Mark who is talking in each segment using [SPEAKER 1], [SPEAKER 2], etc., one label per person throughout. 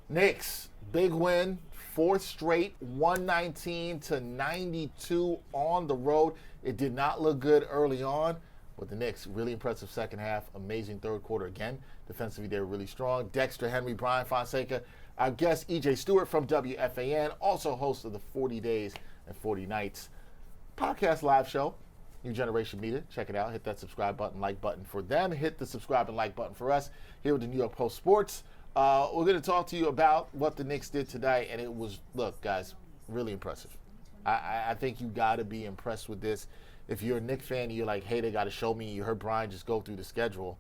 [SPEAKER 1] Knicks, big win, fourth straight, 119-92 on the road. It did not look good early on, but the Knicks, really impressive second half, amazing third quarter again. Defensively, they were really strong. Dexter, Henry, Bryan, Fonseca. Our guest, EJ Stewart from WFAN, also host of the 40 Days and 40 Nights podcast live show. New Generation Media. Check it out. Hit that subscribe button, like button for them. Hit the subscribe and like button for us here with the New York Post Sports. We're going to talk to you about what the Knicks did today, and it was, look, guys, really impressive. I think you got to be impressed with this. If you're a Knicks fan and you're like, hey, they got to show me, you heard Bryan just go through the schedule,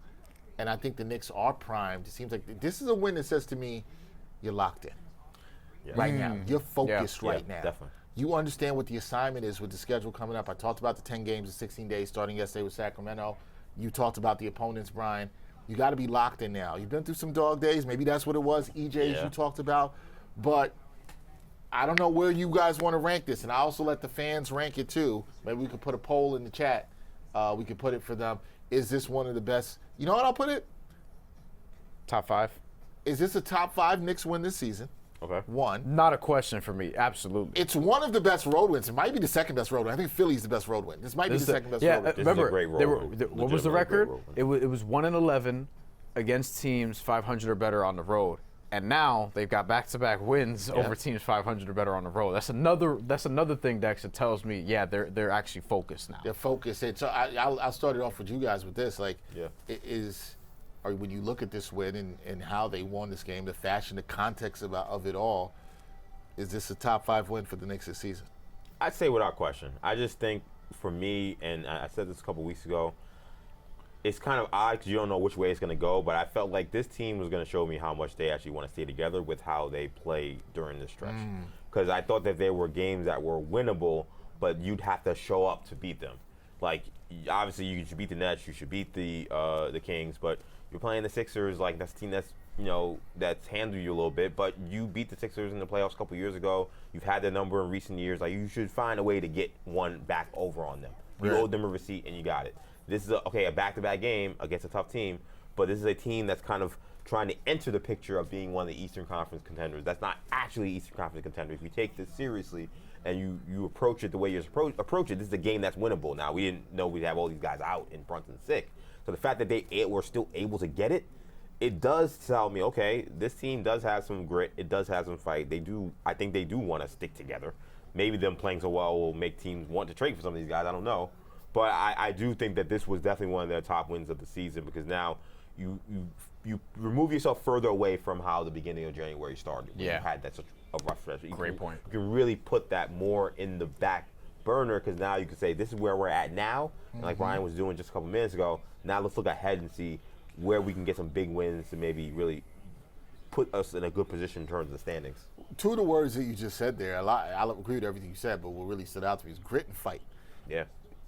[SPEAKER 1] and I think the Knicks are primed. It seems like this is a win that says to me, you're locked in right now. You're focused right now.
[SPEAKER 2] Definitely.
[SPEAKER 1] You understand what the assignment is with the schedule coming up. I talked about the 10 games in 16 days starting yesterday with Sacramento. You talked about the opponents, Bryan. You got to be locked in now. You've been through some dog days. Maybe that's what it was, EJ, as you talked about. But I don't know where you guys want to rank this. And I also let the fans rank it too. Maybe we could put a poll in the chat. We could put it for them. Is this one of the best? You know what I'll put it?
[SPEAKER 3] Top 5.
[SPEAKER 1] Is this a top 5 Knicks win this season?
[SPEAKER 2] Okay.
[SPEAKER 1] One.
[SPEAKER 3] Not a question for me. Absolutely.
[SPEAKER 1] It's one of the best road wins. It might be the second best road win. I think Philly's the best road win. This might be the second best road win.
[SPEAKER 2] This is a great road win.
[SPEAKER 3] What was the record? It was 1-11 against teams 500 or better on the road, and now they've got back-to-back wins over teams 500 or better on the road. That's another thing, Dex, that tells me, they're actually focused now.
[SPEAKER 1] They're focused. So I'll start it off with you guys with this. Like, when you look at this win and how they won this game, the fashion, the context of it all, is this a top 5 win for the Knicks this season?
[SPEAKER 2] I'd say without question. I just think for me, and I said this a couple weeks ago, it's kind of odd because you don't know which way it's going to go, but I felt like this team was going to show me how much they actually want to stay together with how they play during this stretch. Because I thought that there were games that were winnable, but you'd have to show up to beat them. Like, obviously, you should beat the Nets, you should beat the Kings, but you're playing the Sixers, like that's a team that's that's handled you a little bit, but you beat the Sixers in the playoffs a couple years ago. You've had their number in recent years. Like, you should find a way to get one back over on them. You owed them a receipt, and you got it. This is a back-to-back game against a tough team, but this is a team that's kind of trying to enter the picture of being one of the Eastern Conference contenders. That's not actually Eastern Conference contender. If you take this seriously and you approach it the way you're approach it, this is a game that's winnable. Now, we didn't know we'd have all these guys out and Brunson sick. So the fact that they were still able to get it, it does tell me, okay, this team does have some grit. It does have some fight. I think they do want to stick together. Maybe them playing so well will make teams want to trade for some of these guys. I don't know. But I do think that this was definitely one of their top wins of the season because now you remove yourself further away from how the beginning of January started. When you had that such a rough stretch.
[SPEAKER 3] Great point.
[SPEAKER 2] You can really put that more in the back burner because now you can say this is where we're at now. And like Bryan was doing just a couple minutes ago, now let's look ahead and see where we can get some big wins to maybe really put us in a good position in terms of the standings.
[SPEAKER 1] Two of the words that you just said there, I agree with everything you said, but what really stood out to me is grit and fight.
[SPEAKER 2] Yeah.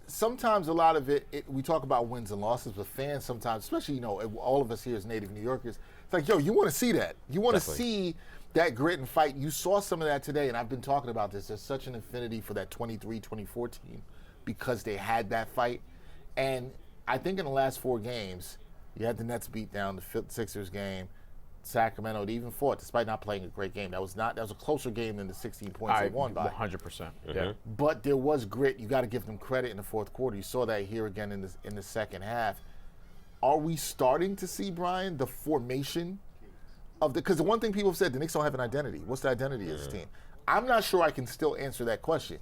[SPEAKER 1] Sometimes a lot of it, we talk about wins and losses, but fans sometimes, especially, all of us here as native New Yorkers, it's like, yo, you want to see that. You want to see that grit and fight. You saw some of that today, and I've been talking about this. There's such an affinity for that 23-24 team because they had that fight. And I think in the last 4 games, you had the Nets beat down the Sixers game. Sacramento, they even fought despite not playing a great game. That was a closer game than the 16 points they won by.
[SPEAKER 3] 100%. Yeah.
[SPEAKER 1] But there was grit. You got to give them credit in the fourth quarter. You saw that here again in the second half. Are we starting to see, Bryan, the formation of because the one thing people have said, the Knicks don't have an identity. What's the identity of this team? I'm not sure I can still answer that question.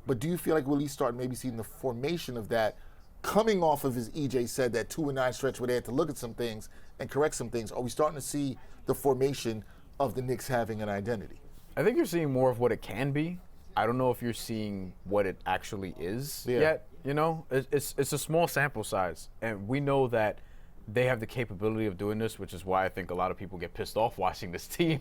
[SPEAKER 1] But do you feel like we'll at least start maybe seeing the formation of that coming off of, as EJ said, that 2-9 stretch where they had to look at some things and correct some things? Are we starting to see the formation of the Knicks having an identity?
[SPEAKER 3] I think you're seeing more of what it can be. I don't know if you're seeing what it actually is yet. It's a small sample size, and we know that they have the capability of doing this, which is why I think a lot of people get pissed off watching this team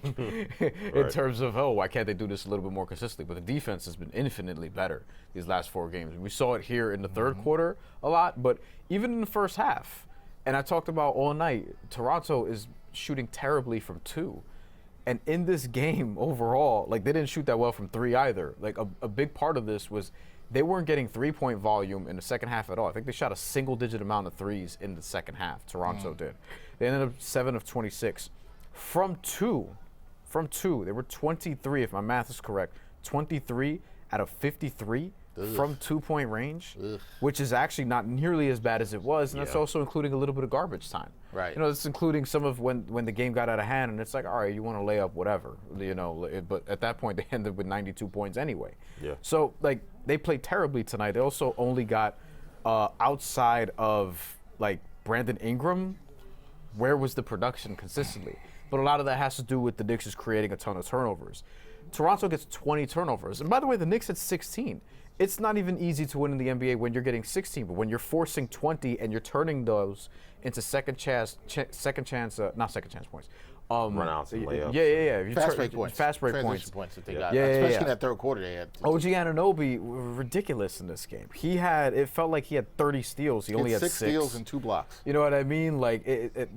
[SPEAKER 3] in terms of, why can't they do this a little bit more consistently? But the defense has been infinitely better these last 4 games. We saw it here in the third quarter a lot, but even in the first half. And I talked about all night, Toronto is shooting terribly from 2. And in this game overall, they didn't shoot that well from 3 either. A big part of this was they weren't getting 3-point volume in the second half at all. I think they shot a single-digit amount of threes in the second half. Toronto did. They ended up 7 of 26. From 2, from 2. They were 23, if my math is correct. 23 out of 53 from 2-point range, which is actually not nearly as bad as it was, and that's also including a little bit of garbage time.
[SPEAKER 1] Right.
[SPEAKER 3] You know, it's including some of when the game got out of hand, and it's like, all right, you want to lay up, whatever, you know. But at that point, they ended with 92 points anyway.
[SPEAKER 2] Yeah.
[SPEAKER 3] So, like, they played terribly tonight. They also only got outside of, like, Brandon Ingram, where was the production consistently? But a lot of that has to do with the Knicks just creating a ton of turnovers. Toronto gets 20 turnovers. And by the way, the Knicks had 16. It's not even easy to win in the NBA when you're getting 16, but when you're forcing 20 and you're turning those into second chance points.
[SPEAKER 2] Runouts and layups.
[SPEAKER 3] Yeah.
[SPEAKER 1] Fast break points.
[SPEAKER 3] Fast break
[SPEAKER 1] Transition
[SPEAKER 3] points.
[SPEAKER 1] That they got.
[SPEAKER 3] Yeah,
[SPEAKER 1] Especially
[SPEAKER 3] yeah.
[SPEAKER 1] in that third quarter they had.
[SPEAKER 3] OG Anunoby, ridiculous in this game. It felt like he had 30 steals. He only had 6
[SPEAKER 1] steals and 2 blocks.
[SPEAKER 3] You know what I mean? Like,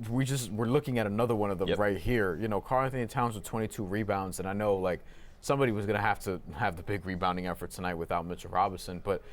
[SPEAKER 3] we're looking at another one of them right here. You know, Karl-Anthony Towns with 22 rebounds, and I know, like, somebody was going to have the big rebounding effort tonight without Mitchell Robinson. But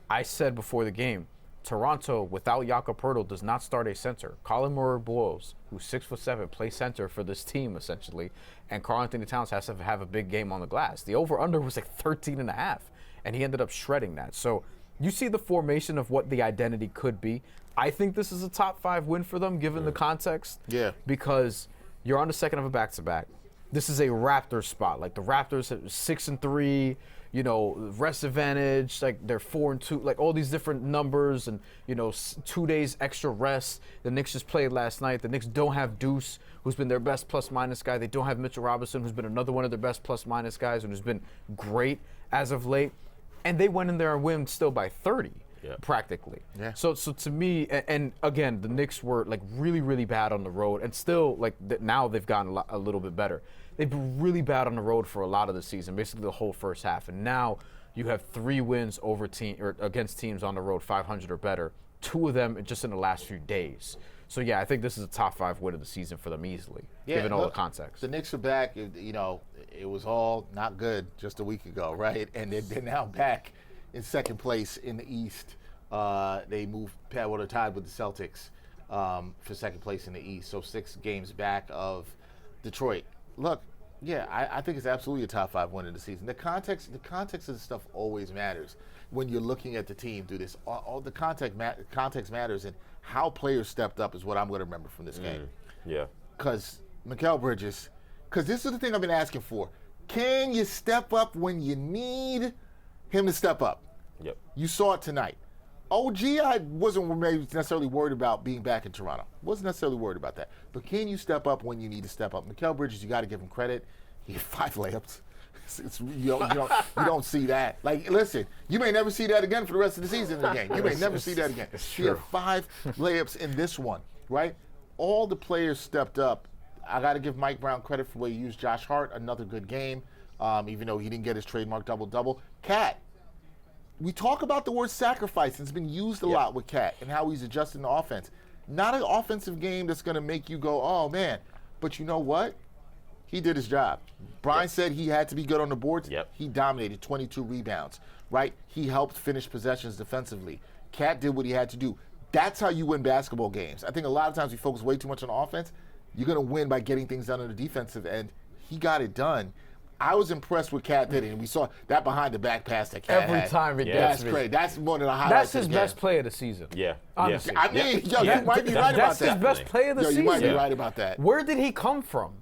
[SPEAKER 3] I said before the game, Toronto, without Jakob Poeltl, does not start a center. Colin Murray-Boyles, who's 6'7", plays center for this team, essentially. And Karl-Anthony Towns has to have a big game on the glass. The over-under was like 13.5, and he ended up shredding that. So you see the formation of what the identity could be. I think this is a top 5 win for them, given the context.
[SPEAKER 1] Yeah.
[SPEAKER 3] Because you're on the second of a back-to-back. This is a Raptors spot. Like, the Raptors have 6-3, you know, rest advantage, like they're 4-2, like all these different numbers, and, you know, 2 days extra rest. The Knicks just played last night. The Knicks don't have Deuce, who's been their best plus-minus guy. They don't have Mitchell Robinson, who's been another one of their best plus-minus guys and who's been great as of late. And they went in there and win still by 30. Practically.
[SPEAKER 1] Yeah.
[SPEAKER 3] So to me, and again, the Knicks were like really, really bad on the road, and still like now they've gotten a little bit better. They've been really bad on the road for a lot of the season, basically the whole first half, and now you have 3 wins against teams on the road 500 or better. 2 of them just in the last few days. So yeah, I think this is a top 5 win of the season for them easily, given all the context.
[SPEAKER 1] The Knicks are back. You know, it was all not good just a week ago, right? And they're now back in second place in the East. They moved, they're tied with the Celtics for second place in the East. So 6 games back of Detroit. Look, yeah, I think it's absolutely a top 5 win of the season. The context of the stuff always matters when you're looking at the team do this. All the context matters, and how players stepped up is what I'm going to remember from this game.
[SPEAKER 2] Yeah.
[SPEAKER 1] Because Mikal Bridges, because this is the thing I've been asking for. Can you step up when you need him to step up?
[SPEAKER 2] Yep.
[SPEAKER 1] You saw it tonight. OG, I wasn't maybe necessarily worried about being back in Toronto. Wasn't necessarily worried about that. But can you step up when you need to step up? Mikal Bridges, you got to give him credit. He had 5 layups. You don't see that. Like, listen, you may never see that again for the rest of the season in the game. You may never see that again. He had 5 layups in this one, right? All the players stepped up. I got to give Mike Brown credit for the way he used Josh Hart. Another good game, even though he didn't get his trademark double-double. Cat. We talk about the word sacrifice. It's been used a lot with Cat and how he's adjusting the offense. Not an offensive game that's going to make you go, oh, man. But you know what? He did his job. Bryan said he had to be good on the boards. He dominated, 22 rebounds, right? He helped finish possessions defensively. Cat did what he had to do. That's how you win basketball games. I think a lot of times we focus way too much on offense. You're going to win by getting things done on the defensive end. He got it done. I was impressed with Cat did it, and we saw that behind the back pass that Cat had.
[SPEAKER 3] Every time it gets
[SPEAKER 1] That's great. That's one of the highlights.
[SPEAKER 3] That's his best play of the season.
[SPEAKER 2] Yeah.
[SPEAKER 3] Honestly.
[SPEAKER 1] I mean, you might be right about that.
[SPEAKER 3] That's his best play of the season.
[SPEAKER 1] You might be right about that.
[SPEAKER 3] Where did he come from?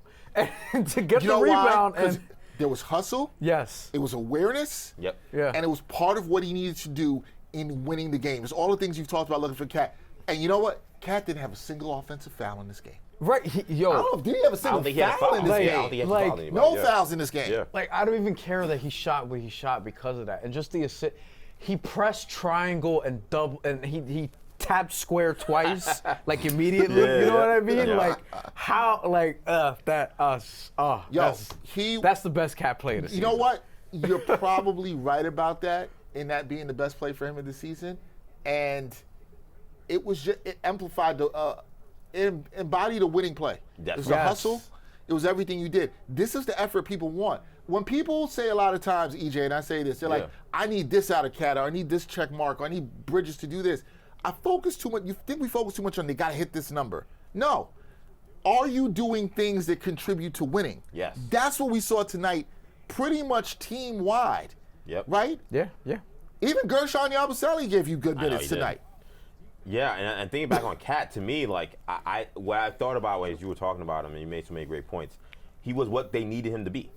[SPEAKER 3] And to get
[SPEAKER 1] You
[SPEAKER 3] the
[SPEAKER 1] know
[SPEAKER 3] rebound.
[SPEAKER 1] why? 'Cause
[SPEAKER 3] And
[SPEAKER 1] there was hustle.
[SPEAKER 3] yes.
[SPEAKER 1] It was awareness.
[SPEAKER 2] Yep.
[SPEAKER 3] Yeah.
[SPEAKER 1] And it was part of what he needed to do in winning the game. It's all the things you've talked about looking for Cat. And you know what? Cat didn't have a single offensive foul in this game.
[SPEAKER 3] Right.
[SPEAKER 1] I don't know. Did he have a single foul in this
[SPEAKER 3] Like,
[SPEAKER 1] game?
[SPEAKER 2] I don't think he had
[SPEAKER 3] like,
[SPEAKER 2] to foul anybody.
[SPEAKER 1] No fouls in this game.
[SPEAKER 2] Yeah.
[SPEAKER 3] Like, I don't even care that he shot where he shot because of that. And just the assist. He pressed triangle and double, and he tapped square twice, like immediately. You know what I mean?
[SPEAKER 2] Yeah.
[SPEAKER 3] Like, how, like, that's the best Cat play of the season.
[SPEAKER 1] You know what? You're probably right about that, in that being the best play for him of the season. And it was just, it amplified it embodied a winning play. It was a hustle. It was everything you did. This is the effort people want. When people say a lot of times, EJ, and I say this, they're like, I need this out of Cat, or I need this check mark, or I need Bridges to do this. I focus too much. You think we focus too much on they got to hit this number. No. are you doing things that contribute to winning?
[SPEAKER 2] Yes.
[SPEAKER 1] That's what we saw tonight, pretty much team-wide.
[SPEAKER 2] Yep.
[SPEAKER 1] Right?
[SPEAKER 3] Yeah.
[SPEAKER 1] Even Gershon Yabusele gave you good minutes
[SPEAKER 2] he did.
[SPEAKER 1] tonight.
[SPEAKER 2] Yeah, and thinking back on Cat, to me, like what I thought about as you were talking about him, and you made so many great points, he was what they needed him to be.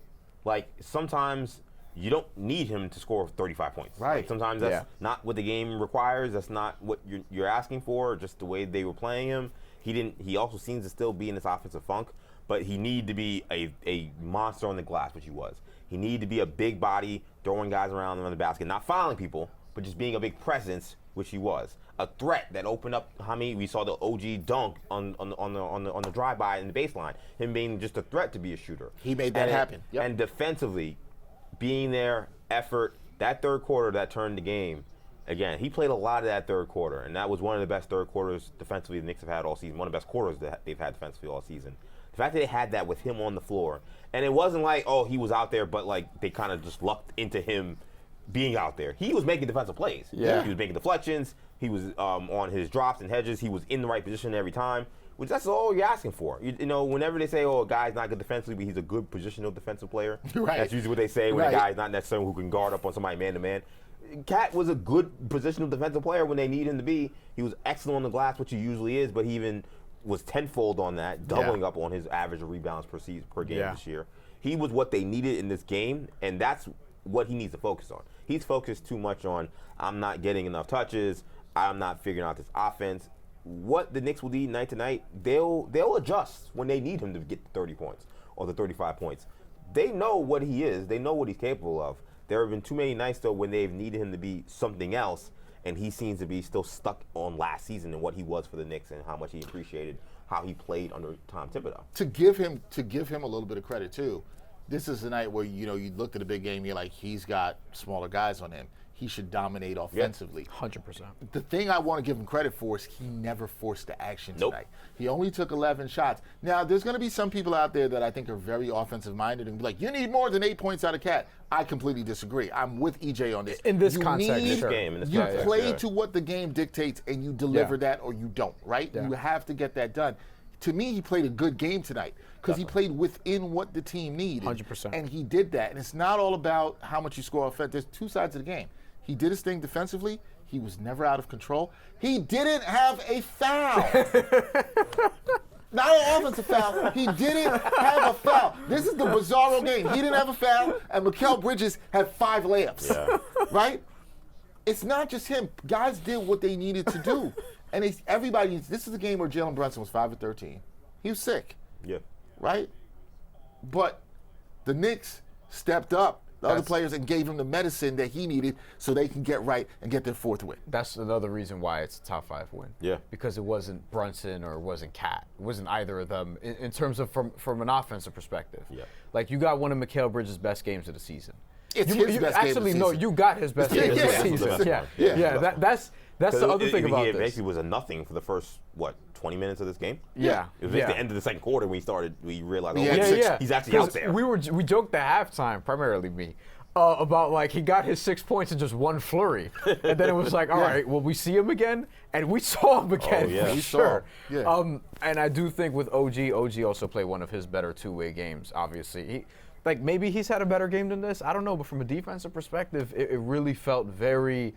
[SPEAKER 2] Like, sometimes you don't need him to score 35 points.
[SPEAKER 1] Right.
[SPEAKER 2] Like, sometimes that's not what the game requires. That's not what you're asking for. Just the way they were playing him. He also seems to still be in this offensive funk, but he needed to be a monster on the glass, which he was. He needed to be a big body, throwing guys around the basket, not fouling people, but just being a big presence, which he was. A threat that opened up. We saw the OG dunk on the drive-by in the baseline. Him being just a threat to be a shooter.
[SPEAKER 1] He made that happen. Yep.
[SPEAKER 2] And defensively, being there, effort. That third quarter that turned the game. Again, he played a lot of that third quarter, and that was one of the best third quarters defensively the Knicks have had all season. One of the best quarters that they've had defensively all season. The fact that they had that with him on the floor, and it wasn't like, oh, he was out there, but like they kind of just lucked into him being out there. He was making defensive plays.
[SPEAKER 3] Yeah.
[SPEAKER 2] He was making deflections. He was on his drops and hedges. He was in the right position every time, which that's all you're asking for. You know, whenever they say, oh, a guy's not good defensively, but he's a good positional defensive player.
[SPEAKER 1] Right.
[SPEAKER 2] That's usually what they say when a guy's not necessarily who can guard up on somebody man-to-man. Cat was a good positional defensive player when they need him to be. He was excellent on the glass, which he usually is, but he even was tenfold on that, doubling up on his average of rebounds per game this year. He was what they needed in this game, and that's what he needs to focus on. He's focused too much on, I'm not getting enough touches, I'm not figuring out this offense. What the Knicks will need night to night, they'll adjust when they need him to get the 30 points or the 35 points. They know what he is. They know what he's capable of. There have been too many nights, though, when they've needed him to be something else, and he seems to be still stuck on last season and what he was for the Knicks and how much he appreciated how he played under Tom Thibodeau.
[SPEAKER 1] To give him a little bit of credit too, this is the night where you looked at a big game, you're like, he's got smaller guys on him. He should dominate offensively.
[SPEAKER 3] 100%.
[SPEAKER 1] The thing I want to give him credit for is he never forced the action
[SPEAKER 2] Nope.
[SPEAKER 1] tonight. He only took 11 shots. Now, there's going to be some people out there that I think are very offensive-minded and be like, you need more than 8 points out of Cat. I completely disagree. I'm with EJ on this.
[SPEAKER 3] In this
[SPEAKER 1] you
[SPEAKER 3] context,
[SPEAKER 1] need,
[SPEAKER 3] sure.
[SPEAKER 1] You play to what the game dictates, and you deliver that or you don't, right?
[SPEAKER 3] Yeah.
[SPEAKER 1] You have to get that done. To me, he played a good game tonight because he played within what the team needed.
[SPEAKER 3] 100%.
[SPEAKER 1] And he did that. And it's not all about how much you score offense. There's two sides of the game. He did his thing defensively. He was never out of control. He didn't have a foul. Not an offensive foul. He didn't have a foul. This is the bizarro game. He didn't have a foul, and Mikal Bridges had 5 layups.
[SPEAKER 2] Yeah.
[SPEAKER 1] Right? It's not just him. Guys did what they needed to do. And this is a game where Jalen Brunson was 5 of 13. He was sick.
[SPEAKER 2] Yeah.
[SPEAKER 1] Right? But the Knicks stepped up, the other players, and gave him the medicine that he needed so they can get right and get their 4th win.
[SPEAKER 3] That's another reason why it's a top 5 win.
[SPEAKER 2] Yeah.
[SPEAKER 3] Because it wasn't Brunson or it wasn't Cat. It wasn't either of them in terms of from an offensive perspective.
[SPEAKER 2] Yeah.
[SPEAKER 3] Like, you got one of Mikal Bridges' best games of the season.
[SPEAKER 1] It's his best game of the season.
[SPEAKER 3] You got his best game of the season. Yeah. That's the other thing about
[SPEAKER 2] it
[SPEAKER 3] this.
[SPEAKER 2] basically was a nothing for the first, 20 minutes of this game?
[SPEAKER 3] Yeah.
[SPEAKER 2] It was at the end of the second quarter when we realized, he's actually out there.
[SPEAKER 3] We joked at halftime, primarily me, about like he got his 6 points in just one flurry. And then it was like, all right, will we see him again? And we saw him again, for sure.
[SPEAKER 1] Yeah.
[SPEAKER 3] And I do think with OG also played one of his better two-way games, obviously. Maybe he's had a better game than this. I don't know, but from a defensive perspective, it really felt very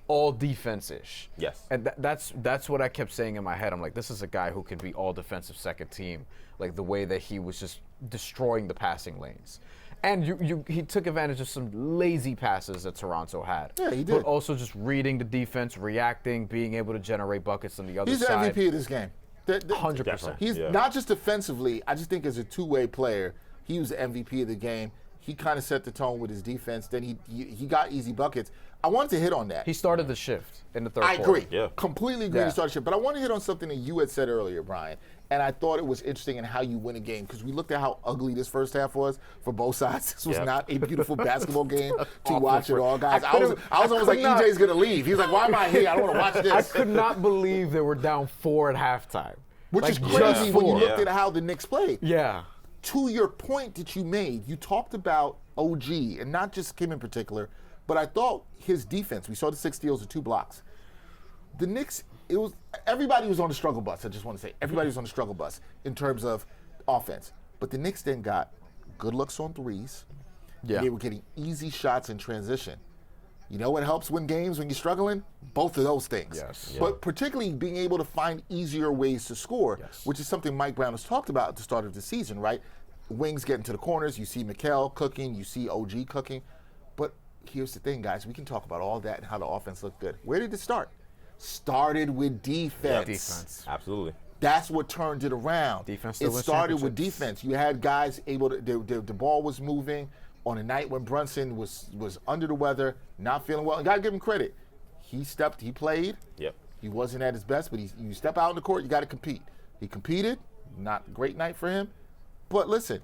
[SPEAKER 3] all defense-ish.
[SPEAKER 2] Yes.
[SPEAKER 3] And that's what I kept saying in my head. I'm like, this is a guy who can be all defensive second team, like the way that he was just destroying the passing lanes. And he took advantage of some lazy passes that Toronto had.
[SPEAKER 1] Yeah, he did.
[SPEAKER 3] But also just reading the defense, reacting, being able to generate buckets on the other
[SPEAKER 1] side. He's the MVP of this game.
[SPEAKER 3] 100%.
[SPEAKER 1] He's not just defensively. I just think as a two-way player, he was the MVP of the game. He kind of set the tone with his defense. Then he got easy buckets. I wanted to hit on that.
[SPEAKER 3] He started the shift in the third quarter.
[SPEAKER 1] I agree.
[SPEAKER 2] Yeah.
[SPEAKER 1] Completely agree to start the shift. But I want to hit on something that you had said earlier, Bryan. And I thought it was interesting in how you win a game because we looked at how ugly this first half was for both sides. This was not a beautiful basketball game to watch at all, guys. I was almost like EJ's going to leave. He's like, why am I here? I don't want to watch this.
[SPEAKER 3] I could not believe they were down 4 at halftime.
[SPEAKER 1] Which is crazy when you looked at how the Knicks played.
[SPEAKER 3] Yeah.
[SPEAKER 1] To your point that you made, you talked about OG, and not just Kim in particular, but I thought his defense, we saw the 6 steals and 2 blocks. The Knicks everybody was on the struggle bus. I just want to say everybody was on the struggle bus in terms of offense. But the Knicks then got good looks on threes.
[SPEAKER 3] Yeah.
[SPEAKER 1] They were getting easy shots in transition. You know what helps win games when you're struggling? Both of those things.
[SPEAKER 3] Yes.
[SPEAKER 2] Yeah.
[SPEAKER 1] But particularly being able to find easier ways to score,
[SPEAKER 3] Yes.
[SPEAKER 1] which is something Mike Brown has talked about at the start of the season, right? Wings getting to the corners. You see Mikal cooking. You see OG cooking. But here's the thing, guys. We can talk about all that and how the offense looked good. Where did it start? Started with defense.
[SPEAKER 3] Defense.
[SPEAKER 2] Absolutely.
[SPEAKER 1] That's what turned it around.
[SPEAKER 3] Defense
[SPEAKER 1] It
[SPEAKER 3] still wins
[SPEAKER 1] started with
[SPEAKER 3] championships.
[SPEAKER 1] defense. You had guys able to, the ball was moving on a night when Brunson was under the weather, not feeling well. And got to give him credit. He played.
[SPEAKER 2] Yep.
[SPEAKER 1] He wasn't at his best, but you step out in the court, you got to compete. He competed. Not a great night for him. But listen,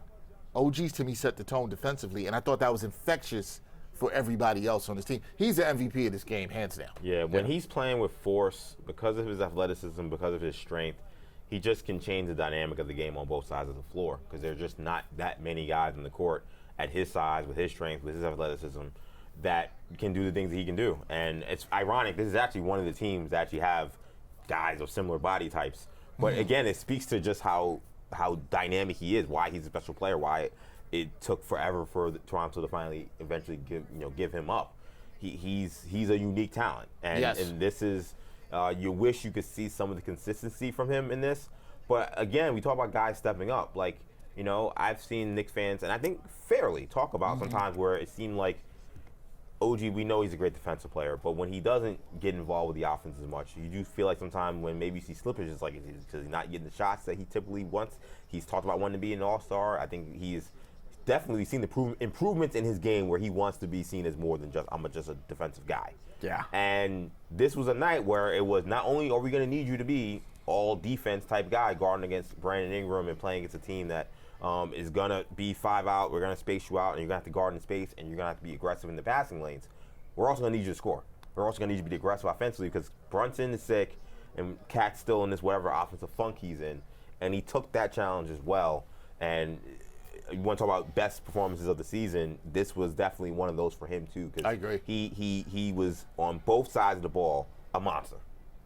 [SPEAKER 1] OG's to me set the tone defensively, and I thought that was infectious for everybody else on this team. He's the MVP of this game, hands down.
[SPEAKER 2] Yeah, when he's playing with force, because of his athleticism, because of his strength, he just can change the dynamic of the game on both sides of the floor because there's just not that many guys in the court at his size, with his strength, with his athleticism, that can do the things that he can do. And it's ironic, this is actually one of the teams that actually have guys of similar body types. But again, it speaks to just how dynamic he is, why he's a special player, why it took forever for Toronto to finally eventually give him up. He's a unique talent, and
[SPEAKER 1] Yes.
[SPEAKER 2] and this is you wish you could see some of the consistency from him in this. But again, we talk about guys stepping up. Like, I've seen Knicks fans, and I think fairly, talk about sometimes where it seemed like OG, we know he's a great defensive player, but when he doesn't get involved with the offense as much, you do feel like sometimes when maybe you see slippage, it's like because he's not getting the shots that he typically wants. He's talked about wanting to be an all-star. I think he's definitely seen the improvements in his game where he wants to be seen as more than just a defensive guy.
[SPEAKER 3] Yeah.
[SPEAKER 2] And this was a night where it was not only are we going to need you to be all defense type guy guarding against Brandon Ingram and playing against a team that is going to be 5 out, we're going to space you out, and you're going to have to guard in space, and you're going to have to be aggressive in the passing lanes. We're also going to need you to score. We're also going to need you to be aggressive offensively because Brunson is sick and Cat's still in this whatever offensive funk he's in. And he took that challenge as well. And you want to talk about best performances of the season, this was definitely one of those for him too.
[SPEAKER 1] I agree.
[SPEAKER 2] He was on both sides of the ball a monster.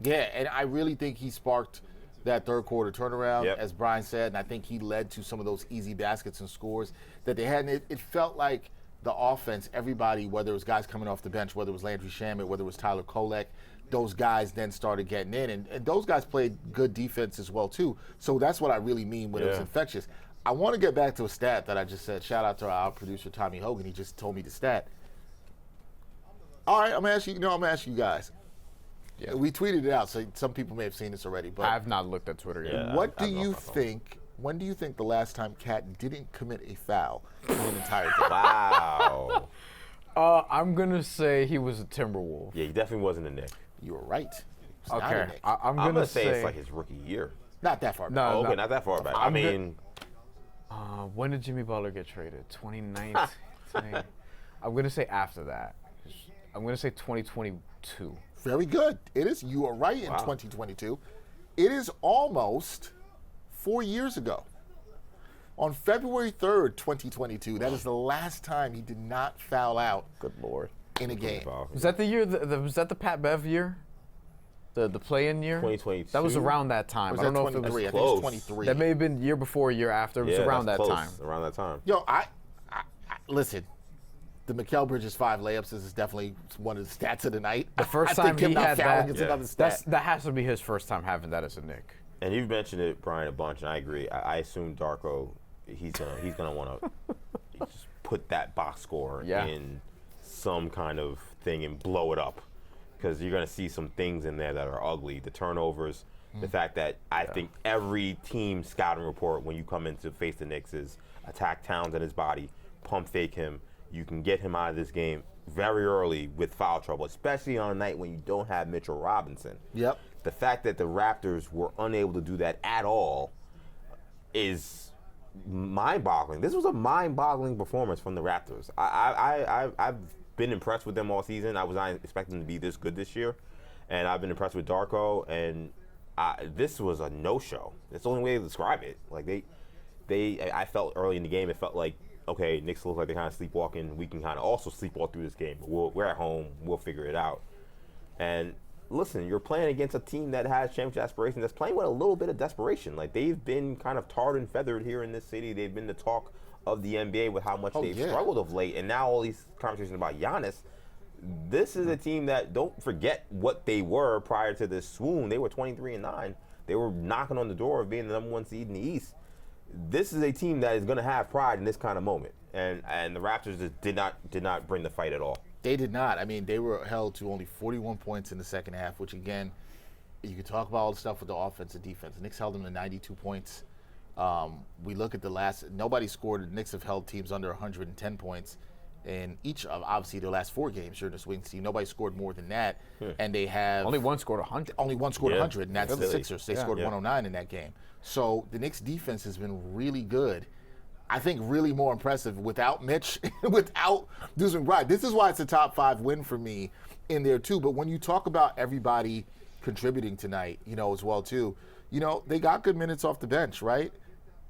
[SPEAKER 1] Yeah, and I really think he sparked that third quarter turnaround,
[SPEAKER 2] Yep.
[SPEAKER 1] as Bryan said, and I think he led to some of those easy baskets and scores that they had. And it felt like the offense, everybody, whether it was guys coming off the bench, whether it was Landry Shamet, whether it was Tyler Kolek, those guys then started getting in. And those guys played good defense as well, too. So that's what I really mean when it was
[SPEAKER 2] Yeah.
[SPEAKER 1] infectious. I want to get back to a stat that I just said. Shout out to our producer, Tommy Hogan. He just told me the stat. All right, I'm going to ask you guys.
[SPEAKER 3] Yeah.
[SPEAKER 1] We tweeted it out, so some people may have seen this already. But
[SPEAKER 3] I've not looked at Twitter yet.
[SPEAKER 2] Yeah.
[SPEAKER 1] what
[SPEAKER 2] I
[SPEAKER 1] do
[SPEAKER 2] don't know
[SPEAKER 1] you
[SPEAKER 2] if I saw it.
[SPEAKER 1] think? When do you think the last time Cat didn't commit a foul in an entire game?
[SPEAKER 2] Wow.
[SPEAKER 3] I'm gonna say he was a Timberwolf.
[SPEAKER 2] Yeah, he definitely wasn't a Knick.
[SPEAKER 1] You were right. It's not a
[SPEAKER 3] Okay,
[SPEAKER 1] Knick.
[SPEAKER 3] I'm
[SPEAKER 2] I'm
[SPEAKER 3] gonna
[SPEAKER 2] going to say it's like his rookie year.
[SPEAKER 1] Not that far.
[SPEAKER 3] No.
[SPEAKER 1] back.
[SPEAKER 2] Oh, okay, not that far back. I
[SPEAKER 3] I'm gonna-
[SPEAKER 2] mean,
[SPEAKER 3] When did Jimmy Butler get traded? 2019. I'm gonna say after that. I'm gonna say 2022.
[SPEAKER 1] Very good. It is. You are right in
[SPEAKER 2] Wow.
[SPEAKER 1] 2022. It is almost 4 years ago. On February 3rd, 2022, that is the last time he did not foul out
[SPEAKER 3] Good lord.
[SPEAKER 1] in a game.
[SPEAKER 3] Was that the year? Was that the Pat Bev year? The play-in year?
[SPEAKER 2] 2022?
[SPEAKER 3] That was around that time.
[SPEAKER 1] Was
[SPEAKER 3] I don't
[SPEAKER 1] that
[SPEAKER 3] know if it
[SPEAKER 1] 23?
[SPEAKER 3] was.
[SPEAKER 1] I think it was
[SPEAKER 2] close.
[SPEAKER 1] 23.
[SPEAKER 3] That may have been year before, year after. It was around that
[SPEAKER 2] that's close,
[SPEAKER 3] time.
[SPEAKER 2] Around that time.
[SPEAKER 1] Yo, I listen. The Mikal Bridges 5 layups is definitely one of the stats of the night.
[SPEAKER 3] The first
[SPEAKER 1] I
[SPEAKER 3] time
[SPEAKER 1] think him
[SPEAKER 3] he
[SPEAKER 1] not
[SPEAKER 3] had
[SPEAKER 1] fouling
[SPEAKER 3] that,
[SPEAKER 1] is another stat.
[SPEAKER 3] that has to be his first time having that as a Knick.
[SPEAKER 2] And you've mentioned it, Bryan, a bunch, and I agree. I assume Darko, he's gonna want to just put that box score
[SPEAKER 3] Yeah.
[SPEAKER 2] in some kind of thing and blow it up, because you're gonna see some things in there that are ugly. The turnovers, the fact that I think every team scouting report when you come in to face the Knicks is attack Towns and his body, pump fake him. You can get him out of this game very early with foul trouble, especially on a night when you don't have Mitchell Robinson.
[SPEAKER 1] Yep.
[SPEAKER 2] The fact that the Raptors were unable to do that at all is mind-boggling. This was a mind-boggling performance from the Raptors. I've been impressed with them all season. I was not expecting them to be this good this year, and I've been impressed with Darko. And this was a no-show. That's the only way to describe it. Like I felt early in the game, it felt like, okay, Knicks look like they're kind of sleepwalking. We can kind of also sleepwalk through this game. But we're at home. We'll figure it out. And listen, you're playing against a team that has championship aspirations, that's playing with a little bit of desperation. Like, they've been kind of tarred and feathered here in this city. They've been the talk of the NBA with how much they've struggled of late. And now all these conversations about Giannis. This is a team that, don't forget what they were prior to this swoon. They were 23-9. They were knocking on the door of being the number 1 seed in the East. This is a team that is going to have pride in this kind of moment. And the Raptors just did not bring the fight at all.
[SPEAKER 1] They did not. I mean, they were held to only 41 points in the second half, which, again, you could talk about all the stuff with the offense and defense. The Knicks held them to 92 points. We look at the last – nobody scored. The Knicks have held teams under 110 points in each of, obviously, their last 4 games during this winning season. Nobody scored more than that. And they have –
[SPEAKER 3] Only one scored 100.
[SPEAKER 1] Only one scored 100, and that's the
[SPEAKER 2] Really?
[SPEAKER 1] Sixers. They scored 109 in that game. So the Knicks' defense has been really good. I think really more impressive without Mitch, without Deuce McBride. This is why it's a top 5 win for me in there too. But when you talk about everybody contributing tonight, as well too, they got good minutes off the bench, right?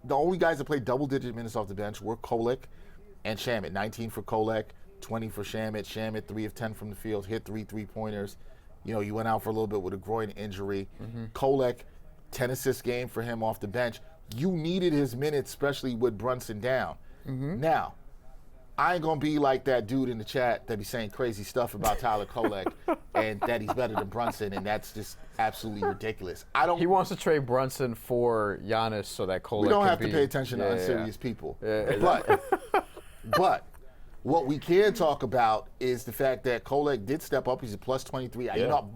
[SPEAKER 1] The only guys that played double-digit minutes off the bench were Kolek and Shamet. 19 for Kolek, 20 for Shamet. Shamet 3 of 10 from the field, hit 3 3-pointers. He went out for a little bit with a groin injury. Kolek, 10 assist game for him off the bench. You needed his minutes, especially with Brunson down. Now, I ain't going to be like that dude in the chat that be saying crazy stuff about Tyler Kolek and that he's better than Brunson, and that's just absolutely ridiculous.
[SPEAKER 3] He wants to trade Brunson for Giannis so that Kolek
[SPEAKER 1] We don't
[SPEAKER 3] can
[SPEAKER 1] have to pay attention to unserious people. But what we can talk about is the fact that Kolek did step up. He's a plus 23.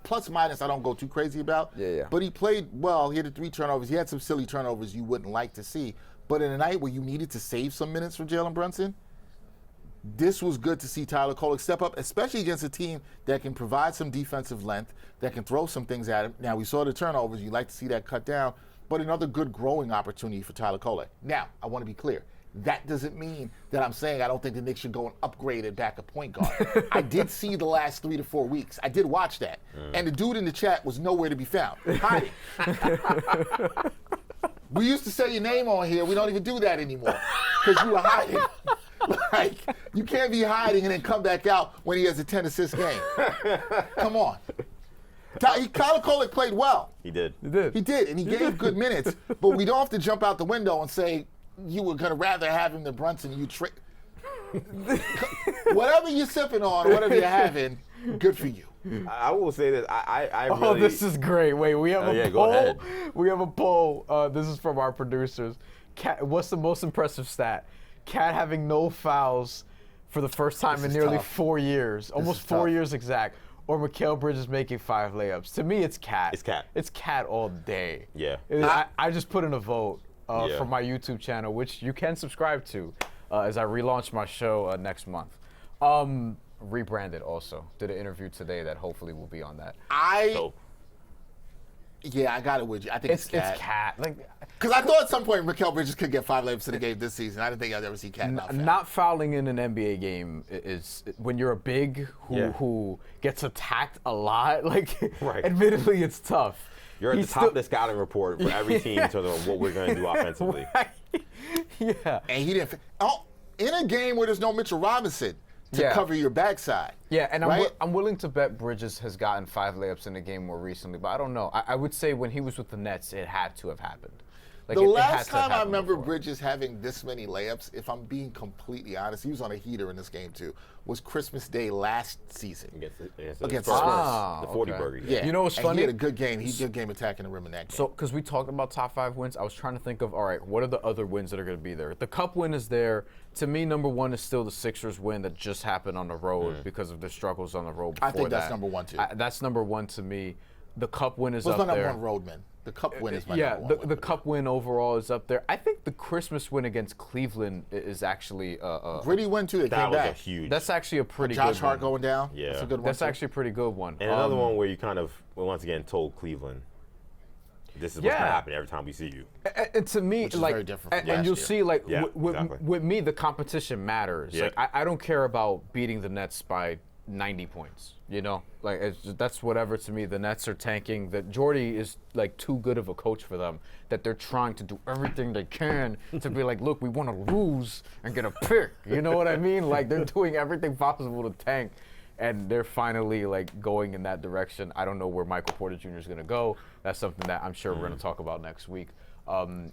[SPEAKER 1] Plus minus I don't go too crazy about. But he played well. He had 3 turnovers. He had some silly turnovers you wouldn't like to see. But in a night where you needed to save some minutes for Jalen Brunson, this was good to see Tyler Kolek step up, especially against a team that can provide some defensive length, that can throw some things at him. Now, we saw the turnovers. You'd like to see that cut down. But another good growing opportunity for Tyler Kolek. Now, I want to be clear. That doesn't mean that I'm saying I don't think the Knicks should go and upgrade at backup point guard. I did see the last 3 to 4 weeks. I did watch that. And the dude in the chat was nowhere to be found. Hiding. We used to say your name on here. We don't even do that anymore because you were hiding. Like, you can't be hiding and then come back out when he has a 10-assist game. Come on. Tyler Kolek played well.
[SPEAKER 2] He did.
[SPEAKER 1] He did, and he gave good minutes. But we don't have to jump out the window and say, you were going to rather have him than Brunson. Whatever you're sipping on, whatever you're having, good for you.
[SPEAKER 2] I will say that I really...
[SPEAKER 3] Oh, this is great. Wait, we have a poll.
[SPEAKER 2] Go ahead.
[SPEAKER 3] We have a poll. This is from our producers. What's the most impressive stat? Cat having no fouls for the first time in nearly 4 years. Almost 4 years exact. Or Mikal Bridges making 5 layups. To me, it's Cat.
[SPEAKER 2] It's Cat.
[SPEAKER 3] It's Cat all day.
[SPEAKER 2] Yeah.
[SPEAKER 3] I just put in a vote for my YouTube channel, which you can subscribe to as I relaunch my show next month. Rebranded also. Did an interview today that hopefully will be on that.
[SPEAKER 1] Yeah, I got it with you. I think it's Cat.
[SPEAKER 3] It's Cat.
[SPEAKER 1] Because I thought at some point Mikal Bridges could get 5 layups in the game this season. I didn't think I'd ever see Cat
[SPEAKER 3] not fouling in an NBA game is when you're a big who gets attacked a lot. Admittedly, it's tough.
[SPEAKER 2] You're at the top of the scouting report for every team in terms of what we're going to do offensively.
[SPEAKER 3] Right. Yeah.
[SPEAKER 1] And he didn't. In a game where there's no Mitchell Robinson to cover your backside.
[SPEAKER 3] Yeah, and I'm willing to bet Bridges has gotten 5 layups in a game more recently, but I don't know. I would say when he was with the Nets, it had to have happened.
[SPEAKER 1] The last time I remember Bridges having this many layups, if I'm being completely honest, he was on a heater in this game too, was Christmas Day last season. Against the Spurs.
[SPEAKER 2] The 40-burger.
[SPEAKER 1] Yeah.
[SPEAKER 3] You know what's funny?
[SPEAKER 1] He had a good game. He had a good game attacking the rim in that game.
[SPEAKER 3] So, because we talked about top 5 wins, I was trying to think of, all right, what are the other wins that are going to be there? The Cup win is there. To me, number 1 is still the Sixers win that just happened on the road because of their struggles on the road before
[SPEAKER 1] I think that's number 1 too.
[SPEAKER 3] That's number 1 to me. The Cup win is up
[SPEAKER 1] there.
[SPEAKER 3] there.
[SPEAKER 1] Number 1 roadman. The Cup win is my number 1
[SPEAKER 3] the Cup win overall is up there. I think the Christmas win against Cleveland is actually
[SPEAKER 1] gritty win too.
[SPEAKER 2] That was a huge.
[SPEAKER 3] That's actually a pretty
[SPEAKER 1] Josh
[SPEAKER 3] good
[SPEAKER 1] Hart
[SPEAKER 3] one.
[SPEAKER 1] going down.
[SPEAKER 2] Yeah,
[SPEAKER 1] that's a good one.
[SPEAKER 3] That's
[SPEAKER 1] too.
[SPEAKER 3] actually a pretty good one.
[SPEAKER 2] And another one where you kind of once again told Cleveland, this is what's going to happen every time we see you.
[SPEAKER 3] And to me,
[SPEAKER 1] which is very different from
[SPEAKER 3] and you'll
[SPEAKER 1] last
[SPEAKER 3] see,
[SPEAKER 2] exactly.
[SPEAKER 3] with me, the competition matters.
[SPEAKER 2] Yeah.
[SPEAKER 3] I don't care about beating the Nets by 90 points. That's whatever to me. The Nets are tanking. That Jordy is too good of a coach for them. That they're trying to do everything they can to be like, look, we want to lose and get a pick. You know what I mean? They're doing everything possible to tank. and they're finally like going in that direction. I don't know where Michael Porter Jr. is going to go. That's something that I'm sure we're going to talk about next week,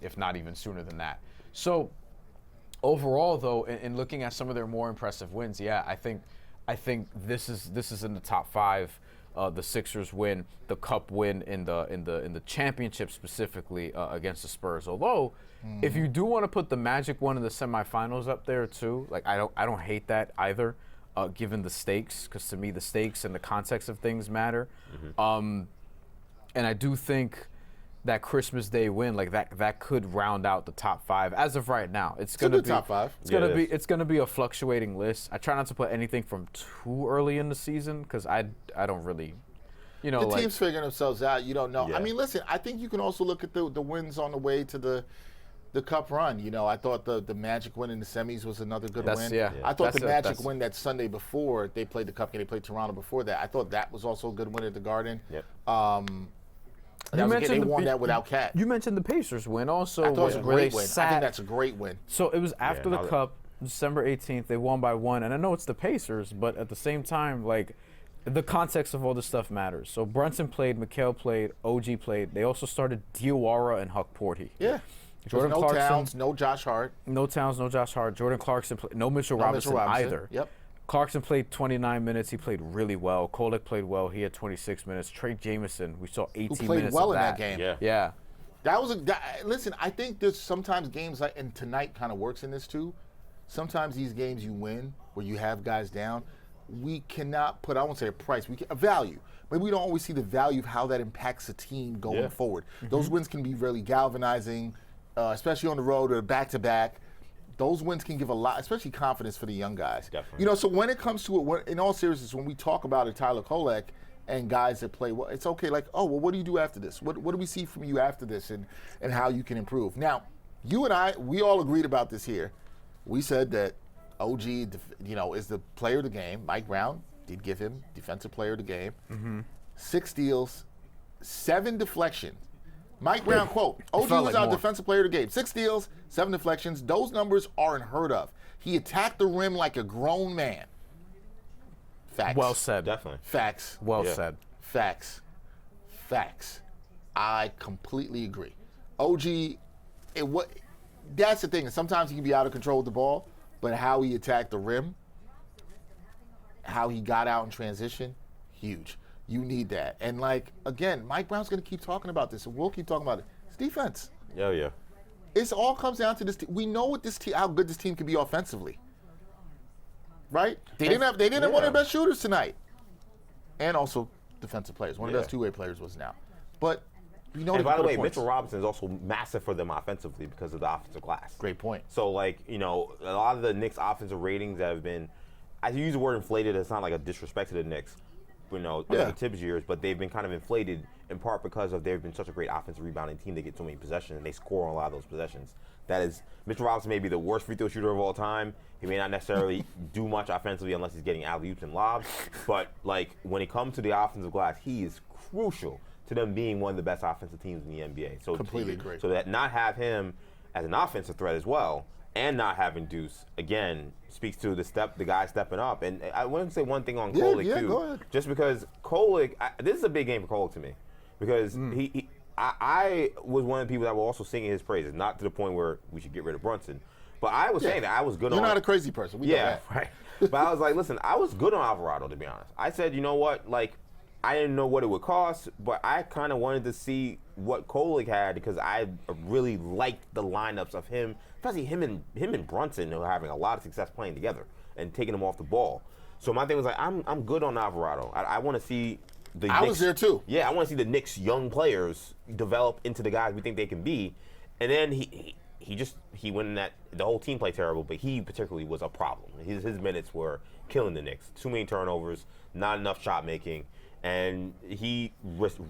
[SPEAKER 3] if not even sooner than that. So overall, though, in looking at some of their more impressive wins, yeah, I think this is in the top 5. The Sixers win, the Cup win in the championship specifically against the Spurs. Although, if you do want to put the Magic one in the semifinals up there too, like I don't hate that either, given the stakes, because to me the stakes and the context of things matter. And I do think that Christmas Day win, like that could round out the top 5 as of right now. It's gonna be
[SPEAKER 1] top 5.
[SPEAKER 3] It's gonna be a fluctuating list. I try not to put anything from too early in the season because I don't really,
[SPEAKER 1] The team's figuring themselves out. You don't know.
[SPEAKER 2] Yeah.
[SPEAKER 1] I mean, listen, I think you can also look at the wins on the way to the Cup run. I thought the Magic win in the semis was another good win.
[SPEAKER 3] Yeah.
[SPEAKER 1] I thought the Magic win that Sunday before they played the Cup game, they played Toronto before that. I thought that was also a good win at the Garden.
[SPEAKER 2] Yep.
[SPEAKER 1] They won that without Cat.
[SPEAKER 3] You mentioned the Pacers win also.
[SPEAKER 1] I thought it was a great win. I
[SPEAKER 3] Sat,
[SPEAKER 1] think that's a great win.
[SPEAKER 3] So it was after the Cup, December 18th. They won by 1, and I know it's the Pacers, but at the same time, like the context of all this stuff matters. So Brunson played, Mikal played, OG played. They also started Diawara and Huck Porty.
[SPEAKER 1] Yeah.
[SPEAKER 3] Jordan
[SPEAKER 1] no
[SPEAKER 3] Clarkson,
[SPEAKER 1] Towns, no Josh Hart.
[SPEAKER 3] No Towns, no Josh Hart. Jordan Clarkson, no Mitchell Robinson either.
[SPEAKER 1] Yep.
[SPEAKER 3] Clarkson played 29 minutes. He played really well. Kolek played well. He had 26 minutes. Trey Jameson, we saw 18 minutes of that.
[SPEAKER 1] Who played well in that game.
[SPEAKER 3] Yeah.
[SPEAKER 1] That was listen, I think there's sometimes games like, and tonight kind of works in this too. Sometimes these games you win where you have guys down, we cannot put, I won't say a price, a value. But we don't always see the value of how that impacts a team going forward. Those wins can be really galvanizing, especially on the road or back-to-back. Those wins can give a lot, especially confidence for the young guys.
[SPEAKER 2] Definitely.
[SPEAKER 1] So when it comes to it, in all seriousness, when we talk about a Tyler Kolek and guys that play well, it's okay, like, oh, well, what do you do after this? What do we see from you after this and how you can improve? Now, you and I, we all agreed about this here. We said that OG, is the player of the game. Mike Brown did give him Defensive Player of the Game. 6 steals, 7 deflections. Mike Brown, quote, OG was our Defensive Player of the Game. 6 steals, 7 deflections. Those numbers are unheard of. He attacked the rim like a grown man. Facts.
[SPEAKER 3] Well said.
[SPEAKER 2] Definitely.
[SPEAKER 1] Facts.
[SPEAKER 3] Well said.
[SPEAKER 1] Facts. I completely agree. OG, that's the thing. Sometimes he can be out of control with the ball, but how he attacked the rim, how he got out in transition, huge. You need that. And, again, Mike Brown's going to keep talking about this, and we'll keep talking about it. It's defense.
[SPEAKER 2] Yeah.
[SPEAKER 1] It all comes down to this. We know what how good this team can be offensively. Right? They didn't have one of their best shooters tonight. And also defensive players. One of those two-way players was now. But you know,
[SPEAKER 2] and by the way, Mitchell Robinson is also massive for them offensively because of the offensive glass.
[SPEAKER 1] Great point.
[SPEAKER 2] So, a lot of the Knicks offensive ratings have been, I use the word inflated, it's not like a disrespect to the Knicks, under the Tibbs years, but they've been kind of inflated in part because they've been such a great offensive rebounding team. They get so many possessions and they score on a lot of those possessions. That is, Mitchell Robinson may be the worst free throw shooter of all time. He may not necessarily do much offensively unless he's getting alley-oops and lobs. But when it comes to the offensive glass, he is crucial to them being one of the best offensive teams in the NBA. So
[SPEAKER 1] completely agree.
[SPEAKER 2] So that not have him as an offensive threat as well, and not having Deuce, again, speaks to the guy stepping up. And I want to say one thing on Kolek, too.
[SPEAKER 1] Go ahead.
[SPEAKER 2] Just because Kolek, this is a big game for Kolek to me. Because I was one of the people that were also singing his praises, not to the point where we should get rid of Brunson. But I was saying that I was good on...
[SPEAKER 1] You're not a crazy person. We know that.
[SPEAKER 2] Right. But I was like, listen, I was good on Alvarado, to be honest. I said, you know what, I didn't know what it would cost, but I kind of wanted to see what Kolek had because I really liked the lineups of him, especially him and Brunson, who are having a lot of success playing together and taking them off the ball. So my thing was I'm good on Alvarado. I want to see the Knicks.
[SPEAKER 1] I was there too.
[SPEAKER 2] Yeah, I want to see the Knicks young players develop into the guys we think they can be. And then he went in that the whole team played terrible, but he particularly was a problem. His minutes were killing the Knicks. Too many turnovers, not enough shot making. And he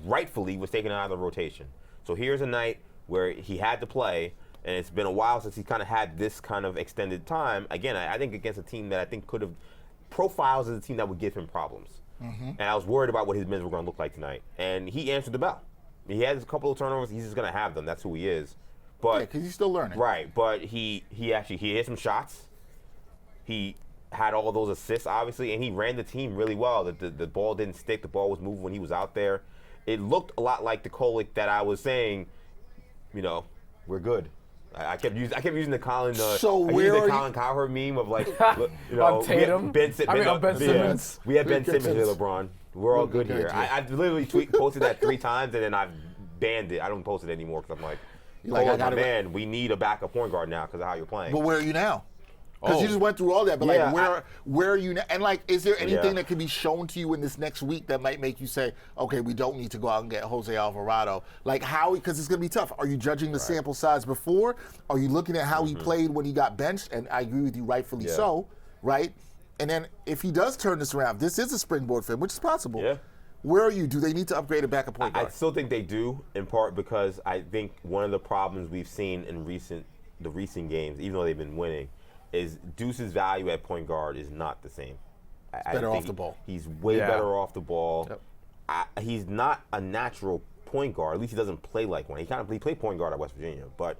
[SPEAKER 2] rightfully was taken out of the rotation. So here's a night where he had to play, and it's been a while since he kind of had this kind of extended time. Again, I think against a team that I think could have profiles as a team that would give him problems. And I was worried about what his minutes were going to look like tonight. And he answered the bell. He had a couple of turnovers. He's just going to have them. That's who he is. But
[SPEAKER 1] because he's still learning.
[SPEAKER 2] Right, but he hit some shots. He had all those assists, obviously, and he ran the team really well. The ball didn't stick. The ball was moving when he was out there. It looked a lot like the Kolick that I was saying, we're good. I kept using the Colin Cowherd meme of like,
[SPEAKER 3] on Tatum.
[SPEAKER 2] Ben Simmons. We had Ben Simmons here, LeBron. We're all good here. I literally posted that 3 times and then I banned it. I don't post it anymore because I'm like, man, we need a backup point guard now because of how you're playing.
[SPEAKER 1] But where are you now? Because you just went through all that, but where are you now? And like, is there anything that can be shown to you in this next week that might make you say, okay, we don't need to go out and get Jose Alvarado? Like how? Because it's going to be tough. Are you judging the sample size before? Are you looking at how he played when he got benched? And I agree with you, rightfully so, right? And then if he does turn this around, this is a springboard for him, which is possible.
[SPEAKER 2] Yeah.
[SPEAKER 1] Where are you? Do they need to upgrade a backup point guard?
[SPEAKER 2] I still think they do, in part because I think one of the problems we've seen in the recent games, even though they've been winning, is Deuce's value at point guard is not the same.
[SPEAKER 1] Better off the ball.
[SPEAKER 2] He's way better off the ball.
[SPEAKER 1] Yep.
[SPEAKER 2] He's not a natural point guard. At least he doesn't play like one. He played point guard at West Virginia, but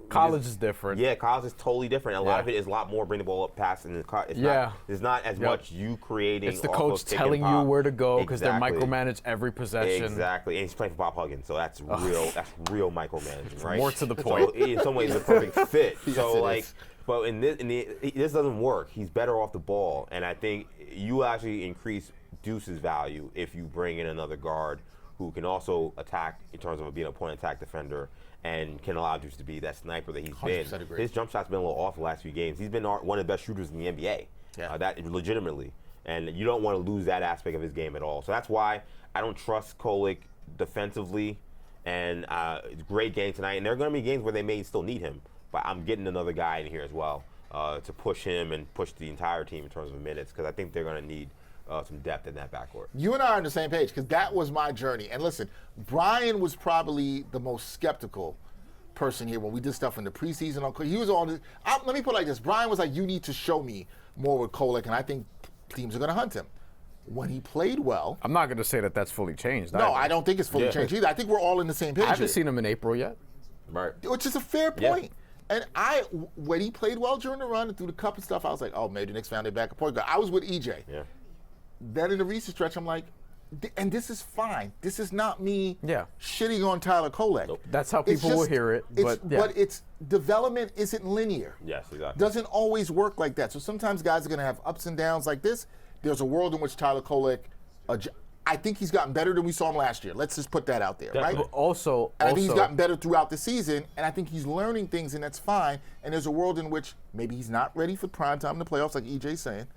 [SPEAKER 3] college is different.
[SPEAKER 2] Yeah, college is totally different. And a lot of it is a lot more bring the ball up, pass, and it's not as much you creating.
[SPEAKER 3] It's the coach telling you where to go because they micromanage every possession.
[SPEAKER 2] Exactly, and he's playing for Bob Huggins, so that's real. That's real micromanaging, right?
[SPEAKER 3] More to the point.
[SPEAKER 2] So in some ways, it's a perfect fit.
[SPEAKER 1] Yes,
[SPEAKER 2] So
[SPEAKER 1] it is.
[SPEAKER 2] but this doesn't work. He's better off the ball, and I think you actually increase Deuce's value if you bring in another guard who can also attack in terms of being a point attack defender and can allow Deuce to be that sniper that he's been.
[SPEAKER 1] Agree.
[SPEAKER 2] His jump shot's been a little off the last few games. He's been one of the best shooters in the NBA. That legitimately, and you don't want to lose that aspect of his game at all. So that's why I don't trust Kolick defensively. And great game tonight. And there are going to be games where they may still need him, but I'm getting another guy in here as well to push him and push the entire team in terms of minutes because I think they're going to need some depth in that backcourt.
[SPEAKER 1] You and I are on the same page because that was my journey. And listen, Bryan was probably the most skeptical person here when we did stuff in the preseason. He was on. Let me put it like this: Bryan was like, "You need to show me more with Kolick," and I think teams are going to hunt him. When he played well,
[SPEAKER 3] I'm not going to say that that's fully changed.
[SPEAKER 1] No, I don't think it's fully changed either. I think we're all in the same page.
[SPEAKER 3] I haven't seen him in April yet.
[SPEAKER 2] Right.
[SPEAKER 1] Which is a fair point. And when he played well during the run and through the cup and stuff, I was like, oh, maybe the Knicks found their backup point guard. I was with EJ.
[SPEAKER 2] Yeah.
[SPEAKER 1] Then in the recent stretch, I'm like, and this is fine. This is not me shitting on Tyler Kolick.
[SPEAKER 2] Nope.
[SPEAKER 3] That's how people will hear it.
[SPEAKER 1] But it's development isn't linear.
[SPEAKER 2] Yes, exactly.
[SPEAKER 1] Doesn't always work like that. So sometimes guys are going to have ups and downs like this. There's a world in which Tyler Kolick, I think he's gotten better than we saw him last year. Let's just put that out there, right?
[SPEAKER 3] But also,
[SPEAKER 1] I think he's gotten better throughout the season, and I think he's learning things, and that's fine. And there's a world in which maybe he's not ready for prime time in the playoffs, like EJ's saying,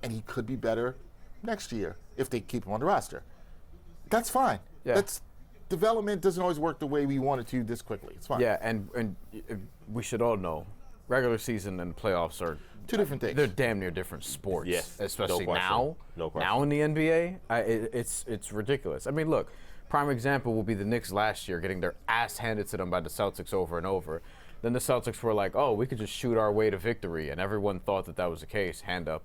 [SPEAKER 1] and he could be better next year if they keep him on the roster. That's fine.
[SPEAKER 3] Yeah.
[SPEAKER 1] Development doesn't always work the way we want it to this quickly. It's fine.
[SPEAKER 3] Yeah, and we should all know, regular season and playoffs are
[SPEAKER 1] two different things.
[SPEAKER 3] They're damn near different sports.
[SPEAKER 2] Yes,
[SPEAKER 3] especially
[SPEAKER 2] no
[SPEAKER 3] now.
[SPEAKER 2] No question.
[SPEAKER 3] Now in the NBA, it's ridiculous. I mean, look, prime example will be the Knicks last year getting their ass handed to them by the Celtics over and over. Then the Celtics were like, oh, we could just shoot our way to victory, and everyone thought that was the case. Hand up.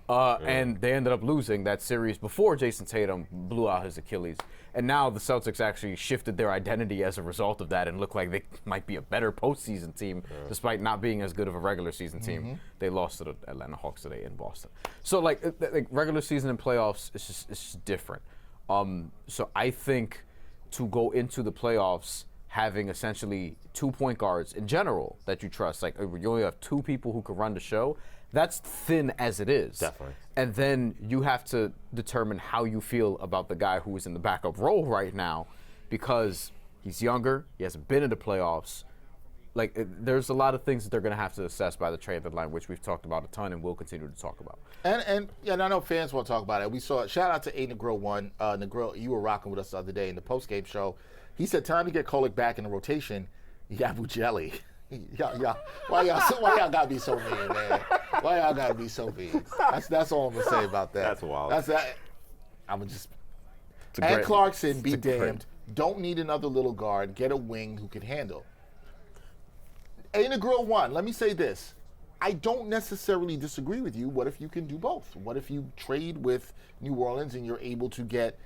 [SPEAKER 3] And they ended up losing that series before Jason Tatum blew out his Achilles. And now the Celtics actually shifted their identity as a result of that and look like they might be a better postseason team despite not being as good of a regular season team. They lost to the Atlanta Hawks today in Boston. So like regular season and playoffs, it's just different. So I think to go into the playoffs having essentially 2 point guards in general that you trust, like you only have 2 people who can run the show, that's thin as it is.
[SPEAKER 2] Definitely.
[SPEAKER 3] And then you have to determine how you feel about the guy who is in the backup role right now because he's younger, he hasn't been in the playoffs. There's a lot of things that they're going to have to assess by the trade deadline, which we've talked about a ton and will continue to talk about.
[SPEAKER 1] And I know fans want to talk about it. We saw shout out to Negro1. Negro, you were rocking with us the other day in the postgame show. He said, time to get Kolick back in the rotation. Yabu Jelly. Why y'all gotta be so mean, man? Why y'all gotta be so mean? That's all I'm gonna say about that.
[SPEAKER 2] That's wild.
[SPEAKER 1] I'm just. And Clarkson, be damned. Don't need another little guard. Get a wing who can handle. Negro1, let me say this. I don't necessarily disagree with you. What if you can do both? What if you trade with New Orleans and you're able to get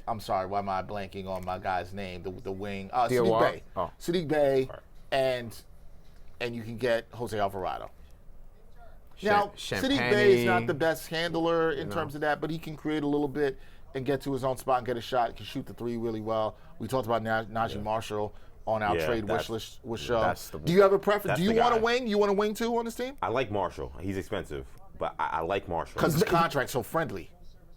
[SPEAKER 1] I'm sorry, why am I blanking on my guy's name? The wing, Sadiq Bey. Sadiq Bey, and you can get Jose Alvarado. Now, City Bay is not the best handler in terms of that, but he can create a little bit and get to his own spot and get a shot. He can shoot the three really well. We talked about Najee Marshall on our trade wish show. Do you have a preference? Do you want a wing? You want a wing too on this team?
[SPEAKER 2] I like Marshall. He's expensive, but I like Marshall.
[SPEAKER 1] Because his contract's so friendly.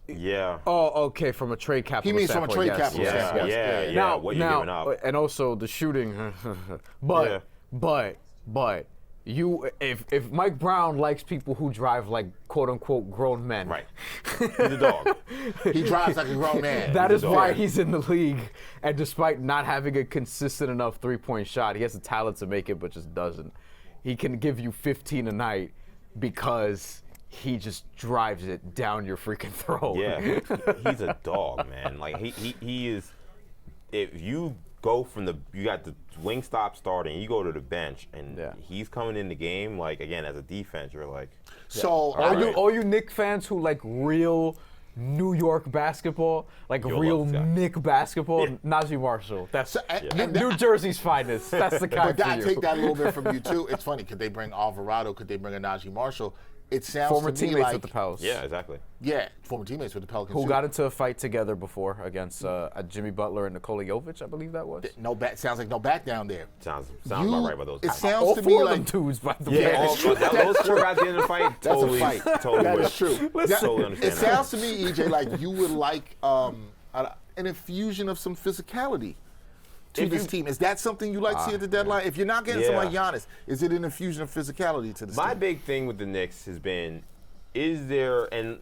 [SPEAKER 2] Yeah.
[SPEAKER 3] Oh, okay. From a trade capital
[SPEAKER 1] He means
[SPEAKER 3] standpoint,
[SPEAKER 1] from a trade
[SPEAKER 3] yes.
[SPEAKER 1] capital standpoint.
[SPEAKER 2] Yeah.
[SPEAKER 3] Now,
[SPEAKER 2] what you're giving up.
[SPEAKER 3] And also the shooting. But you, if Mike Brown likes people who drive like quote unquote grown men,
[SPEAKER 2] Right. He's a dog.
[SPEAKER 1] He drives like a grown man.
[SPEAKER 3] That is why he's in the league. And despite not having a consistent enough 3-point shot, he has the talent to make it, but just doesn't. He can give you 15 a night because he just drives it down your freaking throat.
[SPEAKER 2] Yeah, he's a dog, man. Like he is. If you go from you got the wing stop starting, you go to the bench, and he's coming in the game. Like again, as a defense, you're like.
[SPEAKER 1] So
[SPEAKER 3] all you Knicks fans who like real New York basketball, like real Knicks basketball, Najee Marshall. That's New Jersey's finest. That's the guy
[SPEAKER 1] But
[SPEAKER 3] for
[SPEAKER 1] I
[SPEAKER 3] you.
[SPEAKER 1] take that a little bit from you too. It's funny. Could they bring Alvarado? Could they bring a Najee Marshall? It sounds
[SPEAKER 3] Former
[SPEAKER 1] to me
[SPEAKER 3] teammates
[SPEAKER 1] like
[SPEAKER 3] with the Pels.
[SPEAKER 2] Yeah, exactly.
[SPEAKER 1] Yeah, former teammates with the Pelicans.
[SPEAKER 3] Who
[SPEAKER 1] too.
[SPEAKER 3] got into a fight together before against Jimmy Butler and Nikola Jovic, I believe that was.
[SPEAKER 1] Sounds like no back down there.
[SPEAKER 2] Sounds about right by those
[SPEAKER 1] It
[SPEAKER 2] guys.
[SPEAKER 1] sounds
[SPEAKER 3] All
[SPEAKER 1] to
[SPEAKER 3] four
[SPEAKER 1] me
[SPEAKER 3] of
[SPEAKER 1] like
[SPEAKER 3] them dudes, by the way.
[SPEAKER 2] Yeah, those 4 guys getting in a fight.
[SPEAKER 1] That's a fight.
[SPEAKER 2] Totally
[SPEAKER 1] That
[SPEAKER 2] with
[SPEAKER 1] is true.
[SPEAKER 2] Totally understand
[SPEAKER 1] It
[SPEAKER 2] that.
[SPEAKER 1] sounds to me, EJ, like you would like an infusion of some physicality to this team. Is that something you like to see at the deadline? If you're not getting someone like Giannis, is it an infusion of physicality to this team?
[SPEAKER 2] My big thing with the Knicks has been, is there, and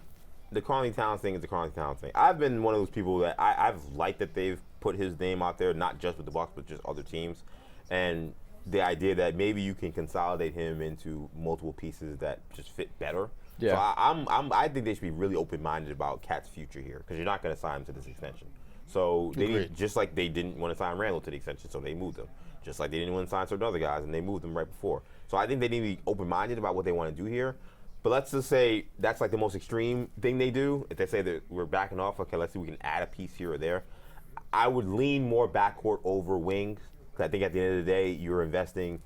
[SPEAKER 2] the Karl Towns thing is the Karl Towns thing. I've been one of those people that I've liked that they've put his name out there, not just with the Bucks, but just other teams. And the idea that maybe you can consolidate him into multiple pieces that just fit better.
[SPEAKER 3] Yeah.
[SPEAKER 2] So I think they should be really open-minded about Cat's future here, because you're not going to sign him to this extension. So just like they didn't want to sign Randall to the extension, so they moved him. Just like they didn't want to sign certain other guys, and they moved them right before. So I think they need to be open-minded about what they want to do here. But let's just say that's like the most extreme thing they do. If they say that we're backing off, okay, let's see if we can add a piece here or there. I would lean more backcourt over wings, because I think at the end of the day, you're investing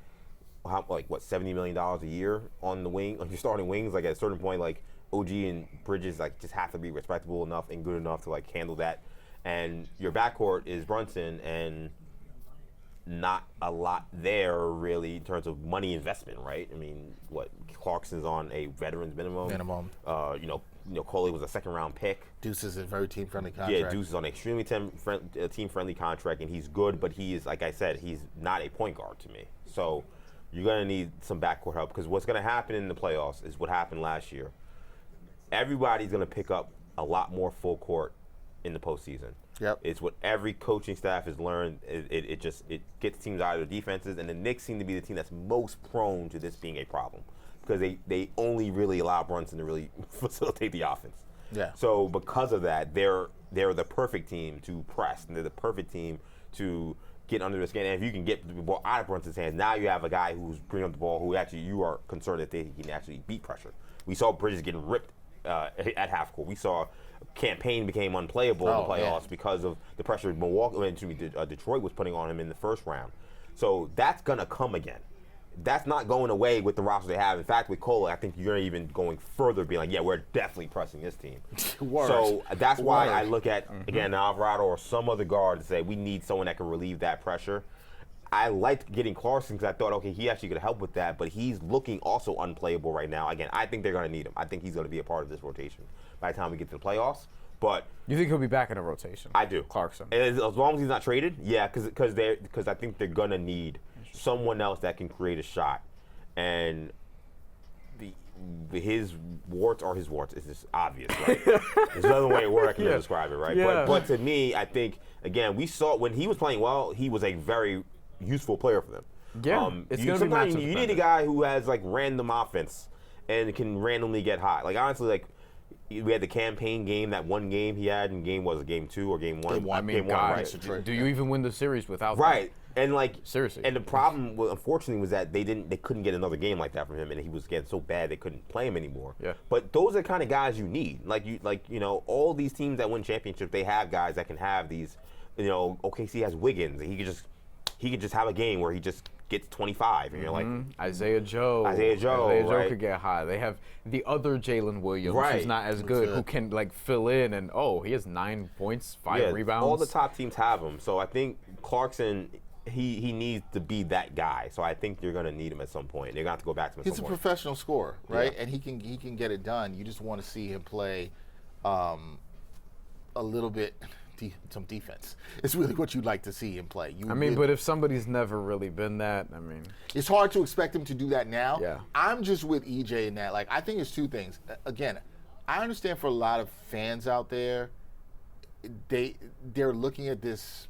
[SPEAKER 2] $70 million a year on the wing, on your starting wings. Like at a certain point, like OG and Bridges like just have to be respectable enough and good enough to like handle that. And your backcourt is Brunson, and not a lot there really in terms of money investment, right? I mean, Clarkson's on a veterans minimum. Coley was a second-round pick.
[SPEAKER 1] Deuce is a very team-friendly contract.
[SPEAKER 2] Yeah, Deuce is on an extremely team-friendly contract, and he's good, but he is, like I said, he's not a point guard to me. So you're going to need some backcourt help, because what's going to happen in the playoffs is what happened last year. Everybody's going to pick up a lot more full court in the postseason.
[SPEAKER 1] Yep.
[SPEAKER 2] It's what every coaching staff has learned. It gets teams out of their defenses, and the Knicks seem to be the team that's most prone to this being a problem, because they only really allow Brunson to really facilitate the offense.
[SPEAKER 1] Yeah.
[SPEAKER 2] So because of that, they're the perfect team to press, and they're the perfect team to get under the skin. And if you can get the ball out of Brunson's hands, now you have a guy who's bringing up the ball who actually you are concerned that he can actually beat pressure. We saw Bridges getting ripped at half court. We saw Campaign became unplayable in the playoffs because of the pressure Detroit was putting on him in the first round. So that's going to come again. That's not going away with the roster they have. In fact, with Cole, I think you're even going further, being like, yeah, we're definitely pressing this team. So that's why I look at, again, Alvarado or some other guard to say we need someone that can relieve that pressure. I liked getting Clarkson because I thought, okay, he actually could help with that, but he's looking also unplayable right now. Again, I think they're going to need him. I think he's going to be a part of this rotation by the time we get to the playoffs. But
[SPEAKER 3] you think he'll be back in a rotation?
[SPEAKER 2] I do.
[SPEAKER 3] Clarkson.
[SPEAKER 2] And as long as he's not traded, yeah, because I think they're going to need someone else that can create a shot. And his warts are his warts. It's just obvious, right? There's another way where I can describe it, right?
[SPEAKER 3] Yeah.
[SPEAKER 2] But to me, I think, again, we saw when he was playing well, he was a very useful player for them.
[SPEAKER 3] Yeah, it's going to be matchup
[SPEAKER 2] you need a guy who has like random offense and can randomly get hot. Like honestly, like we had the Campaign game, that one game he had in game 2 or game 1.
[SPEAKER 1] Game one, right?
[SPEAKER 3] Do you even win the series without
[SPEAKER 2] right? And like
[SPEAKER 3] seriously,
[SPEAKER 2] and the problem, unfortunately, was that they couldn't get another game like that from him, and he was getting so bad they couldn't play him anymore.
[SPEAKER 3] Yeah.
[SPEAKER 2] But those are the kind of guys you need. All these teams that win championships, they have guys that can have these. OKC has Wiggins. He could just have a game where he just gets 25, and you're like,
[SPEAKER 3] Isaiah Joe
[SPEAKER 2] right?
[SPEAKER 3] could get high. They have the other Jalen Williams,
[SPEAKER 2] Right.
[SPEAKER 3] who's not as good, who can like fill in, and he has 9 points, 5 rebounds.
[SPEAKER 2] All the top teams have him. So I think Clarkson, he needs to be that guy. So I think you're going to need him at some point. They're going to have to go back to him at
[SPEAKER 1] He's
[SPEAKER 2] some
[SPEAKER 1] a
[SPEAKER 2] point.
[SPEAKER 1] professional scorer, right?
[SPEAKER 2] Yeah.
[SPEAKER 1] And he can get it done. You just want to see him play a little bit, some defense. It's really what you'd like to see him play.
[SPEAKER 3] But if somebody's never really been that,
[SPEAKER 1] it's hard to expect him to do that now.
[SPEAKER 3] Yeah.
[SPEAKER 1] I'm just with EJ in that. Like, I think it's two things. Again, I understand for a lot of fans out there, they're looking at this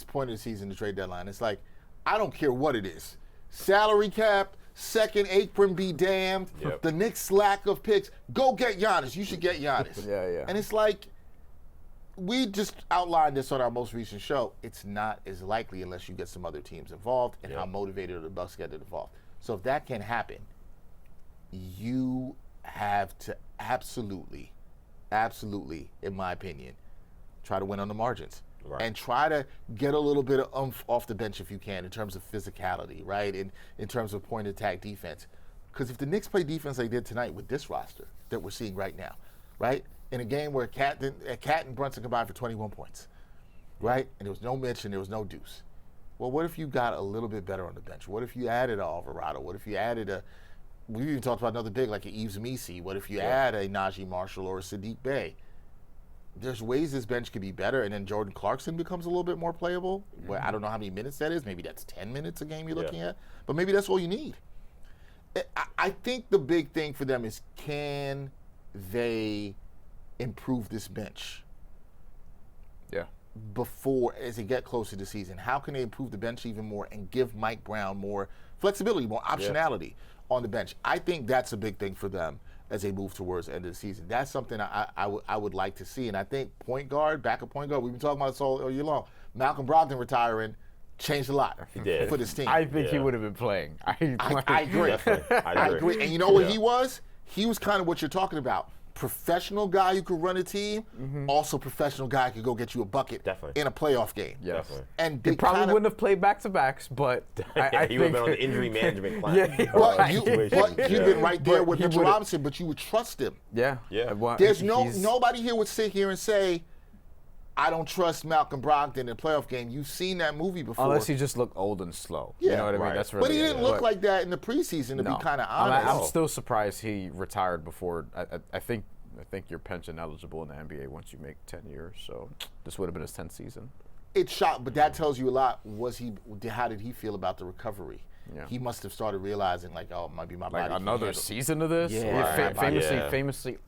[SPEAKER 1] point of the season, the trade deadline. It's like, I don't care what it is. Salary cap, second apron be damned,
[SPEAKER 2] Yep.
[SPEAKER 1] the Knicks' lack of picks. Go get Giannis. You should get Giannis.
[SPEAKER 3] Yeah.
[SPEAKER 1] And it's like, we just outlined this on our most recent show. It's not as likely unless you get some other teams involved and how motivated the Bucks get involved. So if that can happen, you have to absolutely, in my opinion, try to win on the margins.
[SPEAKER 2] Right.
[SPEAKER 1] And try to get a little bit of oomph off the bench if you can in terms of physicality, right? In terms of point attack defense. Because if the Knicks play defense like they did tonight with this roster that we're seeing right now, right? In a game where Cat and Brunson combined for 21 points, right? And there was no Mitch and there was no Deuce. Well, what if you got a little bit better on the bench? What if you added a Alvarado? What if you added we even talked about another big like an Yves Misi. What if you add a Najee Marshall or a Sadiq Bey? There's ways this bench could be better, and then Jordan Clarkson becomes a little bit more playable. Where I don't know how many minutes that is. Maybe that's 10 minutes a game you're looking at, but maybe that's all you need. I think the big thing for them is, can they improve this bench?
[SPEAKER 3] Yeah.
[SPEAKER 1] Before, as they get closer to the season, how can they improve the bench even more and give Mike Brown more flexibility, more optionality on the bench? I think that's a big thing for them as they move towards the end of the season. That's something I would like to see. And I think backup point guard, we've been talking about this all year long. Malcolm Brogdon retiring changed a lot for this team.
[SPEAKER 3] I think he would have been playing. I
[SPEAKER 1] agree. I agree. And you know what he was? He was kind of what you're talking about. Professional guy who could run a team, also professional guy who could go get you a bucket in a playoff game.
[SPEAKER 3] Yes.
[SPEAKER 1] And
[SPEAKER 3] He probably wouldn't have played back-to-backs, but I
[SPEAKER 2] he
[SPEAKER 3] think
[SPEAKER 2] would have been on the injury management plan.
[SPEAKER 1] But you've been right there with Mitchell Robinson, but you would trust him.
[SPEAKER 3] Yeah.
[SPEAKER 2] Well,
[SPEAKER 1] There's nobody here would sit here and say, I don't trust Malcolm Brogdon in a playoff game. You've seen that movie before.
[SPEAKER 3] Unless he just looked old and slow.
[SPEAKER 1] Yeah,
[SPEAKER 3] you know what I mean?
[SPEAKER 2] right.
[SPEAKER 3] That's really
[SPEAKER 1] But he didn't look like that in the preseason, to be kind of honest.
[SPEAKER 3] I'm still surprised he retired before. I think you're pension eligible in the NBA once you make 10 years. So this would have been his 10th season.
[SPEAKER 1] It's shocked, but that tells you a lot. How did he feel about the recovery?
[SPEAKER 3] Yeah.
[SPEAKER 1] He must have started realizing, like, oh, it might be my body.
[SPEAKER 3] Like another season of this?
[SPEAKER 1] Yeah.
[SPEAKER 3] Famously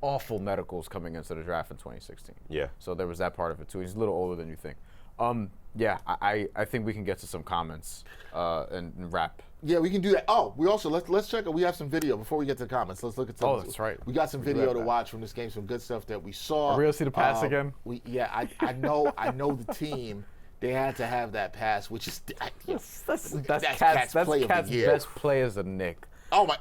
[SPEAKER 3] awful medicals coming into the draft in 2016.
[SPEAKER 2] Yeah.
[SPEAKER 3] So there was that part of it too. He's a little older than you think. I think we can get to some comments and wrap.
[SPEAKER 1] Yeah, we can do that. Oh, we also let's check. We have some video before we get to the comments. Let's look at some.
[SPEAKER 3] Oh, that's right.
[SPEAKER 1] We got some video to watch from this game. Some good stuff that we saw.
[SPEAKER 3] Are we gonna see the pass again?
[SPEAKER 1] I know the team. They had to have that pass, which is
[SPEAKER 3] That's
[SPEAKER 1] Cat's
[SPEAKER 3] Cat's
[SPEAKER 1] play of the year.
[SPEAKER 3] best play as a Knick.
[SPEAKER 1] Oh my!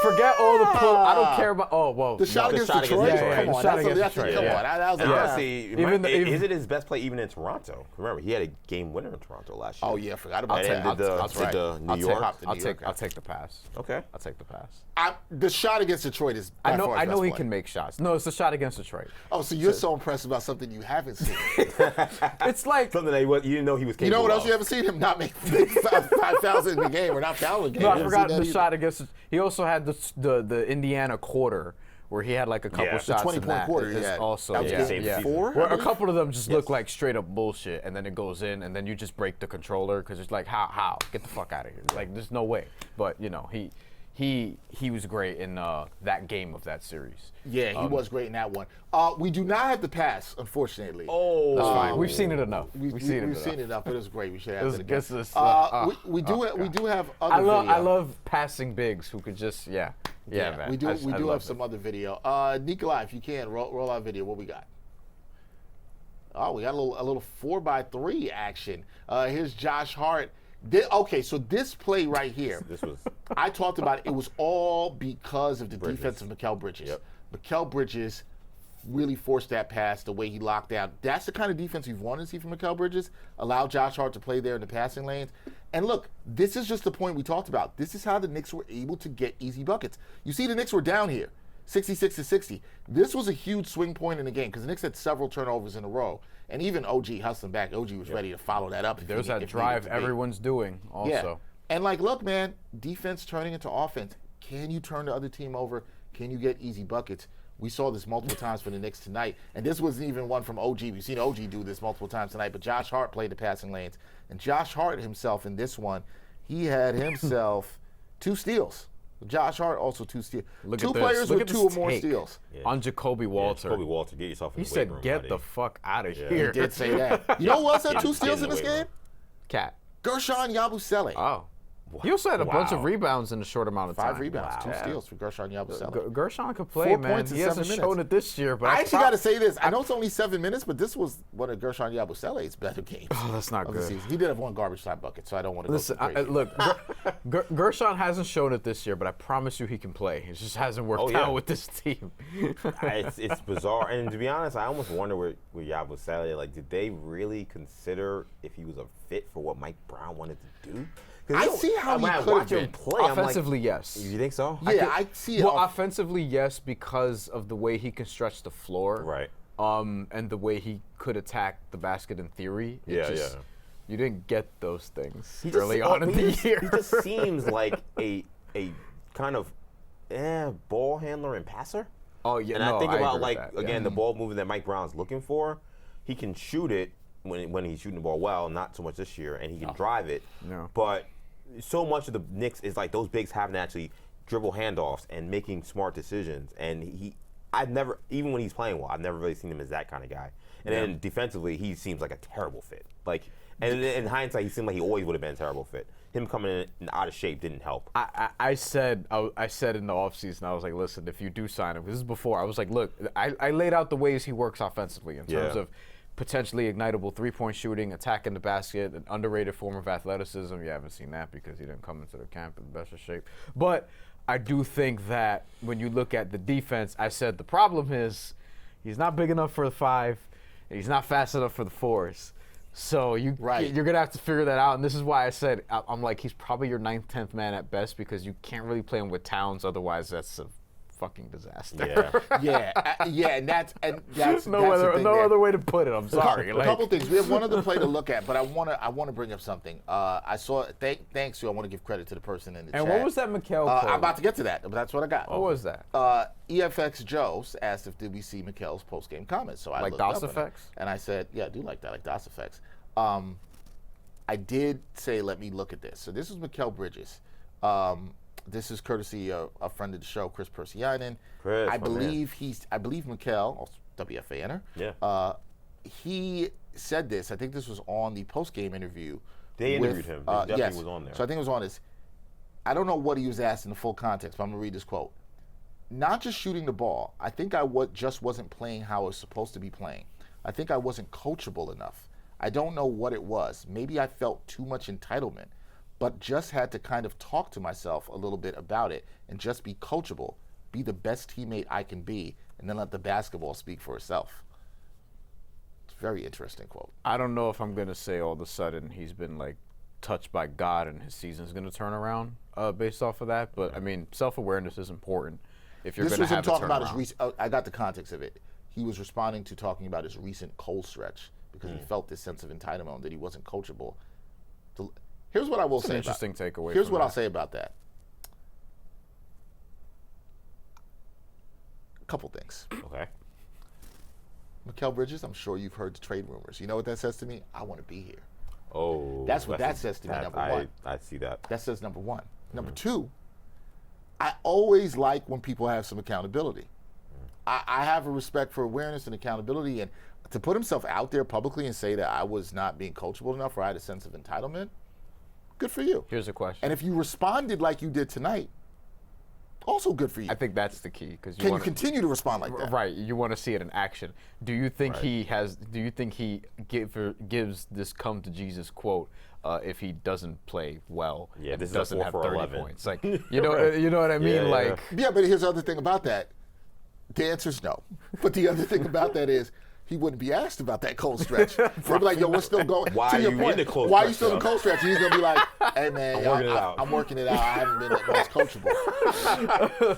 [SPEAKER 3] Forget all the pull. I don't care about. Oh, whoa.
[SPEAKER 1] The shot against
[SPEAKER 2] shot against
[SPEAKER 1] Detroit.
[SPEAKER 2] Detroit.
[SPEAKER 1] Come
[SPEAKER 3] The
[SPEAKER 1] on,
[SPEAKER 3] shot
[SPEAKER 1] that's
[SPEAKER 3] against Detroit,
[SPEAKER 1] come
[SPEAKER 3] yeah.
[SPEAKER 1] on. That was
[SPEAKER 2] And
[SPEAKER 1] a
[SPEAKER 2] honestly, is it his best play even in Toronto? Remember, he had a game winner in Toronto last year.
[SPEAKER 1] Oh yeah, I forgot about
[SPEAKER 2] And
[SPEAKER 1] that.
[SPEAKER 2] did New York.
[SPEAKER 3] I'll take the pass.
[SPEAKER 2] Okay.
[SPEAKER 3] I'll take the pass.
[SPEAKER 1] The shot against Detroit is.
[SPEAKER 3] I
[SPEAKER 1] by
[SPEAKER 3] know
[SPEAKER 1] far his
[SPEAKER 3] he
[SPEAKER 1] best play.
[SPEAKER 3] can make shots. No, it's the shot against Detroit.
[SPEAKER 1] Oh, so you're so impressed about something you haven't seen.
[SPEAKER 3] It's like
[SPEAKER 2] Something that you didn't know he was capable
[SPEAKER 1] You know what else
[SPEAKER 2] of.
[SPEAKER 1] you haven't seen him not make 5,000 in the game or not fouling the game.
[SPEAKER 3] no, I
[SPEAKER 1] You haven't
[SPEAKER 3] forgot
[SPEAKER 1] seen that
[SPEAKER 3] the
[SPEAKER 1] either.
[SPEAKER 3] shot against. He also had the Indiana quarter where he had like a couple
[SPEAKER 2] Yeah, the
[SPEAKER 3] shots.
[SPEAKER 1] 20-point
[SPEAKER 3] in that.
[SPEAKER 1] quarter he
[SPEAKER 3] It's
[SPEAKER 1] had.
[SPEAKER 3] Also,
[SPEAKER 1] That was
[SPEAKER 3] yeah,
[SPEAKER 2] game
[SPEAKER 3] yeah.
[SPEAKER 1] 4, I
[SPEAKER 3] Where a
[SPEAKER 1] believe?
[SPEAKER 3] couple of them just look like straight up bullshit, and then it goes in, and then you just break the controller because it's like how get the fuck out of here. Like there's no way. But you know he was great in that game of that series.
[SPEAKER 1] Yeah, he was great in that one. We do not have the pass, unfortunately.
[SPEAKER 2] Oh,
[SPEAKER 3] That's fine. We've seen it enough.
[SPEAKER 1] We've seen it enough. It was great. We should have it again.
[SPEAKER 3] Gets us,
[SPEAKER 1] We do have other
[SPEAKER 3] I
[SPEAKER 1] video.
[SPEAKER 3] love passing bigs who could just man.
[SPEAKER 1] We do
[SPEAKER 3] I
[SPEAKER 1] have
[SPEAKER 3] love
[SPEAKER 1] some other video. Nikolai, if you can roll our video. What we got? Oh, we got a little 4x3 action. Here's Josh Hart. So this play right here.
[SPEAKER 2] This was.
[SPEAKER 1] I talked about it. It was all because of the defense of Mikal Bridges.
[SPEAKER 2] Yep.
[SPEAKER 1] Mikal Bridges really forced that pass, the way he locked down. That's the kind of defense we've wanted to see from Mikal Bridges. Allow Josh Hart to play there in the passing lanes. And look, this is just the point we talked about. This is how the Knicks were able to get easy buckets. You see the Knicks were down here, 66-60. This was a huge swing point in the game because the Knicks had several turnovers in a row. And even OG hustling back. OG was ready to follow that up.
[SPEAKER 3] There's that drive everyone's doing also.
[SPEAKER 1] Yeah. And like, look, man, defense turning into offense. Can you turn the other team over? Can you get easy buckets? We saw this multiple times for the Knicks tonight. And this wasn't even one from OG. We've seen OG do this multiple times tonight. But Josh Hart played the passing lanes. And Josh Hart himself in this one, he had himself 2 steals. Josh Hart also 2 steals. Two players with 2 or more steals.
[SPEAKER 3] Yeah. On Jacoby Walter.
[SPEAKER 2] Jacoby Walter, get yourself in the weight room,
[SPEAKER 3] He said, get
[SPEAKER 2] buddy.
[SPEAKER 3] the fuck out of
[SPEAKER 1] He
[SPEAKER 3] here.
[SPEAKER 1] did say that. You know who else had 2 steals in this game?
[SPEAKER 3] Cat.
[SPEAKER 1] Gershon Yabusele.
[SPEAKER 3] Oh. He also had a bunch of rebounds in a short amount of time.
[SPEAKER 1] 5 rebounds, 2 steals for Gershon Yabusele.
[SPEAKER 3] Gershon could play,
[SPEAKER 1] 4
[SPEAKER 3] man.
[SPEAKER 1] points in
[SPEAKER 3] He
[SPEAKER 1] 7
[SPEAKER 3] hasn't
[SPEAKER 1] minutes.
[SPEAKER 3] shown it this year, but
[SPEAKER 1] I actually got to say this. I know it's only 7 minutes, but this was one of Gershon Yabusele's better games.
[SPEAKER 3] Oh, that's not
[SPEAKER 1] of the
[SPEAKER 3] good.
[SPEAKER 1] season. He did have 1 garbage time bucket, so I don't want to
[SPEAKER 3] Listen,
[SPEAKER 1] go too crazy.
[SPEAKER 3] look, Gershon hasn't shown it this year, but I promise you he can play. It just hasn't worked out with this team.
[SPEAKER 2] It's bizarre. And to be honest, I almost wonder with Yabusele, like, did they really consider if he was a fit for what Mike Brown wanted to do?
[SPEAKER 1] I see how he
[SPEAKER 2] when I
[SPEAKER 1] could have
[SPEAKER 2] watch him
[SPEAKER 1] been.
[SPEAKER 2] play, I'm like,
[SPEAKER 3] Offensively, yes.
[SPEAKER 2] you think so?
[SPEAKER 1] Yeah, I see it.
[SPEAKER 3] Well, offensively, yes, because of the way he can stretch the floor.
[SPEAKER 2] Right.
[SPEAKER 3] And the way he could attack the basket in theory. You didn't get those things early on in the year.
[SPEAKER 2] He just seems like a kind of ball handler and passer.
[SPEAKER 3] Oh, yeah.
[SPEAKER 2] And
[SPEAKER 3] no,
[SPEAKER 2] I think
[SPEAKER 3] I
[SPEAKER 2] about,
[SPEAKER 3] agree
[SPEAKER 2] like,
[SPEAKER 3] with that.
[SPEAKER 2] again,
[SPEAKER 3] Yeah.
[SPEAKER 2] the ball movement that Mike Brown's looking for. He can shoot it when he's shooting the ball well, not so much this year, and he can drive it.
[SPEAKER 3] No.
[SPEAKER 2] But so much of the Knicks is like those bigs having to actually dribble handoffs and making smart decisions. And I've never, even when he's playing well, I've never really seen him as that kind of guy. And then defensively, he seems like a terrible fit. Like, and in hindsight, he seemed like he always would have been a terrible fit. Him coming in out of shape didn't help.
[SPEAKER 3] I said in the offseason, I was like, listen, if you do sign him, this is before, I was like, look, I laid out the ways he works offensively in terms of potentially ignitable 3-point shooting, attacking the basket, an underrated form of athleticism. You haven't seen that because he didn't come into the camp in the best of shape. But I do think that when you look at the defense, I said the problem is he's not big enough for the 5, and he's not fast enough for the 4s. So you're going to have to figure that out. And this is why I said, I'm like, he's probably your 9th, 10th man at best because you can't really play him with Towns. Otherwise, that's a fucking disaster.
[SPEAKER 1] And that's
[SPEAKER 3] no other way to put it. I'm sorry.
[SPEAKER 1] A couple things. We have one other play to look at, but I want to bring up something. I saw. Thanks to. I want to give credit to the person in the chat.
[SPEAKER 3] And what was that Mikal quote?
[SPEAKER 1] I'm about to get to that, but that's what I got.
[SPEAKER 3] What was that?
[SPEAKER 1] EFX Joe asked if did we see Mikel's post-game comments. So I
[SPEAKER 3] like
[SPEAKER 1] looked
[SPEAKER 3] DOS
[SPEAKER 1] up
[SPEAKER 3] effects,
[SPEAKER 1] and I said, yeah, I do like that, like DOS effects. I did say, let me look at this. So this was Mikal Bridges. This is courtesy of a friend of the show, Chris Persianen. I believe Mikal, WFANer.
[SPEAKER 2] Yeah.
[SPEAKER 1] He said this. I think this was on the post-game interview.
[SPEAKER 2] They interviewed him. He definitely was on there.
[SPEAKER 1] So I think it was on his. I don't know what he was asked in the full context, but I'm gonna read this quote. Not just shooting the ball. I think I just wasn't playing how I was supposed to be playing. I think I wasn't coachable enough. I don't know what it was. Maybe I felt too much entitlement, but just had to kind of talk to myself a little bit about it and just be coachable, be the best teammate I can be, and then let the basketball speak for itself. It's a very interesting quote.
[SPEAKER 3] I don't know if I'm going to say all of a sudden he's been like touched by God and his season's going to turn around based off of that, but I mean, self-awareness is important if you're going to have a turnaround. This was him talking about his recent,
[SPEAKER 1] I got the context of it. He was responding to talking about his recent cold stretch because he felt this sense of entitlement that he wasn't coachable. Here's what I will say.
[SPEAKER 3] An interesting takeaway.
[SPEAKER 1] Here's what I'll say about that. A couple things.
[SPEAKER 2] Okay.
[SPEAKER 1] Mikal Bridges, I'm sure you've heard the trade rumors. You know what that says to me? I want to be here.
[SPEAKER 2] Oh.
[SPEAKER 1] That's what that says to me, number one.
[SPEAKER 2] I see that.
[SPEAKER 1] That says number one. Number two, I always like when people have some accountability. I have a respect for awareness and accountability, and to put himself out there publicly and say that I was not being coachable enough or I had a sense of entitlement, good for you.
[SPEAKER 3] Here's a question.
[SPEAKER 1] And if you responded like you did tonight, also good for you.
[SPEAKER 3] I think that's the key because
[SPEAKER 1] you continue to respond like that?
[SPEAKER 3] Right. You want to see it in action. Do you think he has? Do you think he gives this "come to Jesus" quote if he doesn't play well?
[SPEAKER 2] Yeah, this
[SPEAKER 3] doesn't
[SPEAKER 2] is a
[SPEAKER 3] have
[SPEAKER 2] 4 for
[SPEAKER 3] 30
[SPEAKER 2] 11.
[SPEAKER 3] points. Like you know what I mean?
[SPEAKER 2] Yeah,
[SPEAKER 3] like
[SPEAKER 1] yeah, but here's the other thing about that. The answer is no. But the other thing about that is he wouldn't be asked about that cold stretch. They'd be like, yo, what's still going?
[SPEAKER 2] Why
[SPEAKER 1] to
[SPEAKER 2] are
[SPEAKER 1] your
[SPEAKER 2] you
[SPEAKER 1] point,
[SPEAKER 2] in the cold
[SPEAKER 1] why are
[SPEAKER 2] stretch,
[SPEAKER 1] you still in the
[SPEAKER 2] though?
[SPEAKER 1] cold stretch? And he's going to be like, hey, man,
[SPEAKER 2] I'm
[SPEAKER 1] working it out. I haven't been the most coachable.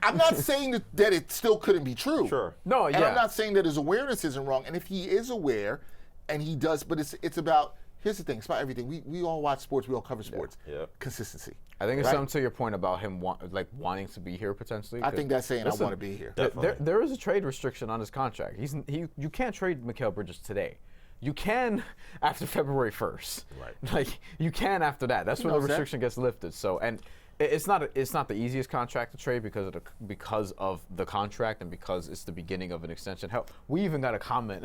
[SPEAKER 1] I'm not saying that it still couldn't be true.
[SPEAKER 2] Sure.
[SPEAKER 3] No,
[SPEAKER 1] And
[SPEAKER 3] yeah.
[SPEAKER 1] I'm not saying that his awareness isn't wrong. And if he is aware, and he does, but it's about, here's the thing, it's about everything. We all watch sports, we all cover sports.
[SPEAKER 2] Yeah.
[SPEAKER 1] Consistency.
[SPEAKER 3] I think it's
[SPEAKER 1] Right?
[SPEAKER 3] something to your point about him wanting to be here potentially.
[SPEAKER 1] I think that's saying
[SPEAKER 3] listen,
[SPEAKER 1] I want to be here.
[SPEAKER 3] There is a trade restriction on his contract. You can't trade Mikal Bridges today. You can after February 1st.
[SPEAKER 2] Right.
[SPEAKER 3] Like you can after that. That's when the
[SPEAKER 1] knows that?
[SPEAKER 3] restriction gets lifted. So and it's not the easiest contract to trade because of the contract and because it's the beginning of an extension. Hell, we even got a comment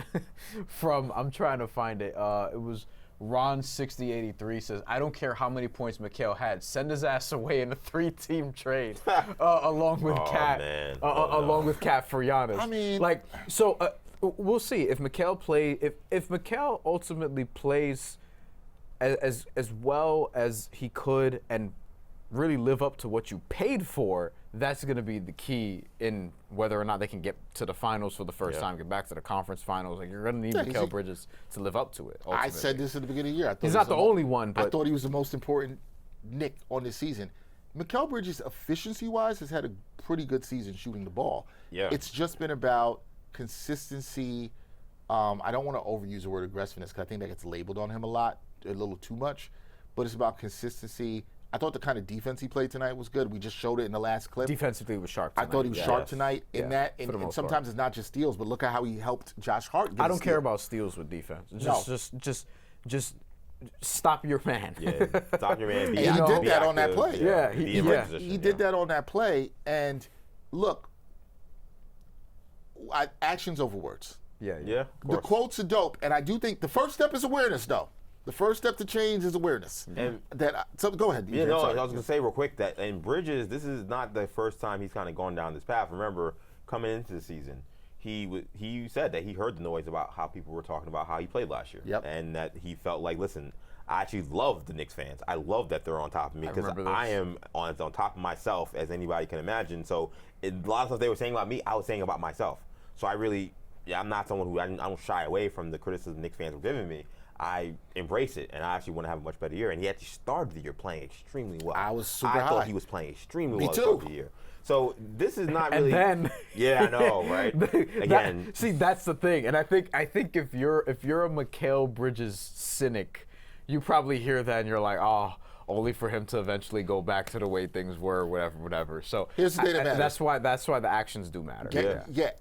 [SPEAKER 3] from I'm trying to find it. It was Ron6083 says, I don't care how many points Mikal had. Send his ass away in a 3-team trade along with Cat. Along with Cat for Giannis.
[SPEAKER 1] I mean,
[SPEAKER 3] like, so we'll see if Mikal if Mikal ultimately plays as well as he could and really live up to what you paid for. That's going to be the key in whether or not they can get to the finals for the first time, get back to the conference finals. Like you're going to need Mikal Bridges to live up to it. Ultimately.
[SPEAKER 1] I said this at the beginning of the year. I thought
[SPEAKER 3] He's
[SPEAKER 1] he
[SPEAKER 3] not
[SPEAKER 1] was
[SPEAKER 3] the only one, but
[SPEAKER 1] I thought he was the most important Knick on this season. Mikal Bridges, efficiency-wise, has had a pretty good season shooting the ball.
[SPEAKER 2] Yeah.
[SPEAKER 1] It's just been about consistency. I don't want to overuse the word aggressiveness because I think that gets labeled on him a little too much. But it's about consistency. I thought the kind of defense he played tonight was good. We just showed it in the last clip.
[SPEAKER 3] defensively he was sharp tonight.
[SPEAKER 1] I thought he was sharp tonight in
[SPEAKER 3] Yeah,
[SPEAKER 1] that.
[SPEAKER 3] for the
[SPEAKER 1] And
[SPEAKER 3] most
[SPEAKER 1] sometimes it's not just steals, but look at how he helped Josh Hart get
[SPEAKER 3] I
[SPEAKER 1] a
[SPEAKER 3] don't care
[SPEAKER 1] steal.
[SPEAKER 3] about steals with defense. Just stop your man.
[SPEAKER 2] Yeah. Stop your man.
[SPEAKER 1] And he did that on that play.
[SPEAKER 3] Yeah,
[SPEAKER 2] Be in right position,
[SPEAKER 1] He did that on that play. And look, actions over words.
[SPEAKER 2] Yeah.
[SPEAKER 1] The
[SPEAKER 2] Of course.
[SPEAKER 1] quotes are dope, and I do think the first step is awareness, though. The first step to change is awareness.
[SPEAKER 2] And
[SPEAKER 1] So go ahead.
[SPEAKER 2] Yeah,
[SPEAKER 1] DJ,
[SPEAKER 2] no,
[SPEAKER 1] I'm
[SPEAKER 2] I
[SPEAKER 1] sorry.
[SPEAKER 2] was going to say real quick that in Bridges, this is not the first time he's kind of gone down this path. Remember, coming into the season, he said that he heard the noise about how people were talking about how he played last year.
[SPEAKER 1] Yep.
[SPEAKER 2] And that he felt like, listen, I actually love the Knicks fans. I love that they're on top of me because
[SPEAKER 3] remember this.
[SPEAKER 2] I am on top of myself as anybody can imagine. So a lot of stuff they were saying about me, I was saying about myself. So I'm not someone who I don't shy away from the criticism Knicks fans were giving me. I embrace it, and I actually want to have a much better year. And he actually started the year playing extremely well.
[SPEAKER 1] I was super
[SPEAKER 2] I
[SPEAKER 1] high.
[SPEAKER 2] thought he was playing extremely well
[SPEAKER 1] too.
[SPEAKER 2] to start the year. So this is not really.
[SPEAKER 3] And then
[SPEAKER 2] Yeah, I know, right? Again,
[SPEAKER 3] see, that's the thing, and I think if you're a Mikal Bridges cynic, you probably hear that and you're like, oh, only for him to eventually go back to the way things were, whatever. So
[SPEAKER 1] Here's the thing that matters.
[SPEAKER 3] that's why the actions do matter.
[SPEAKER 1] Yeah.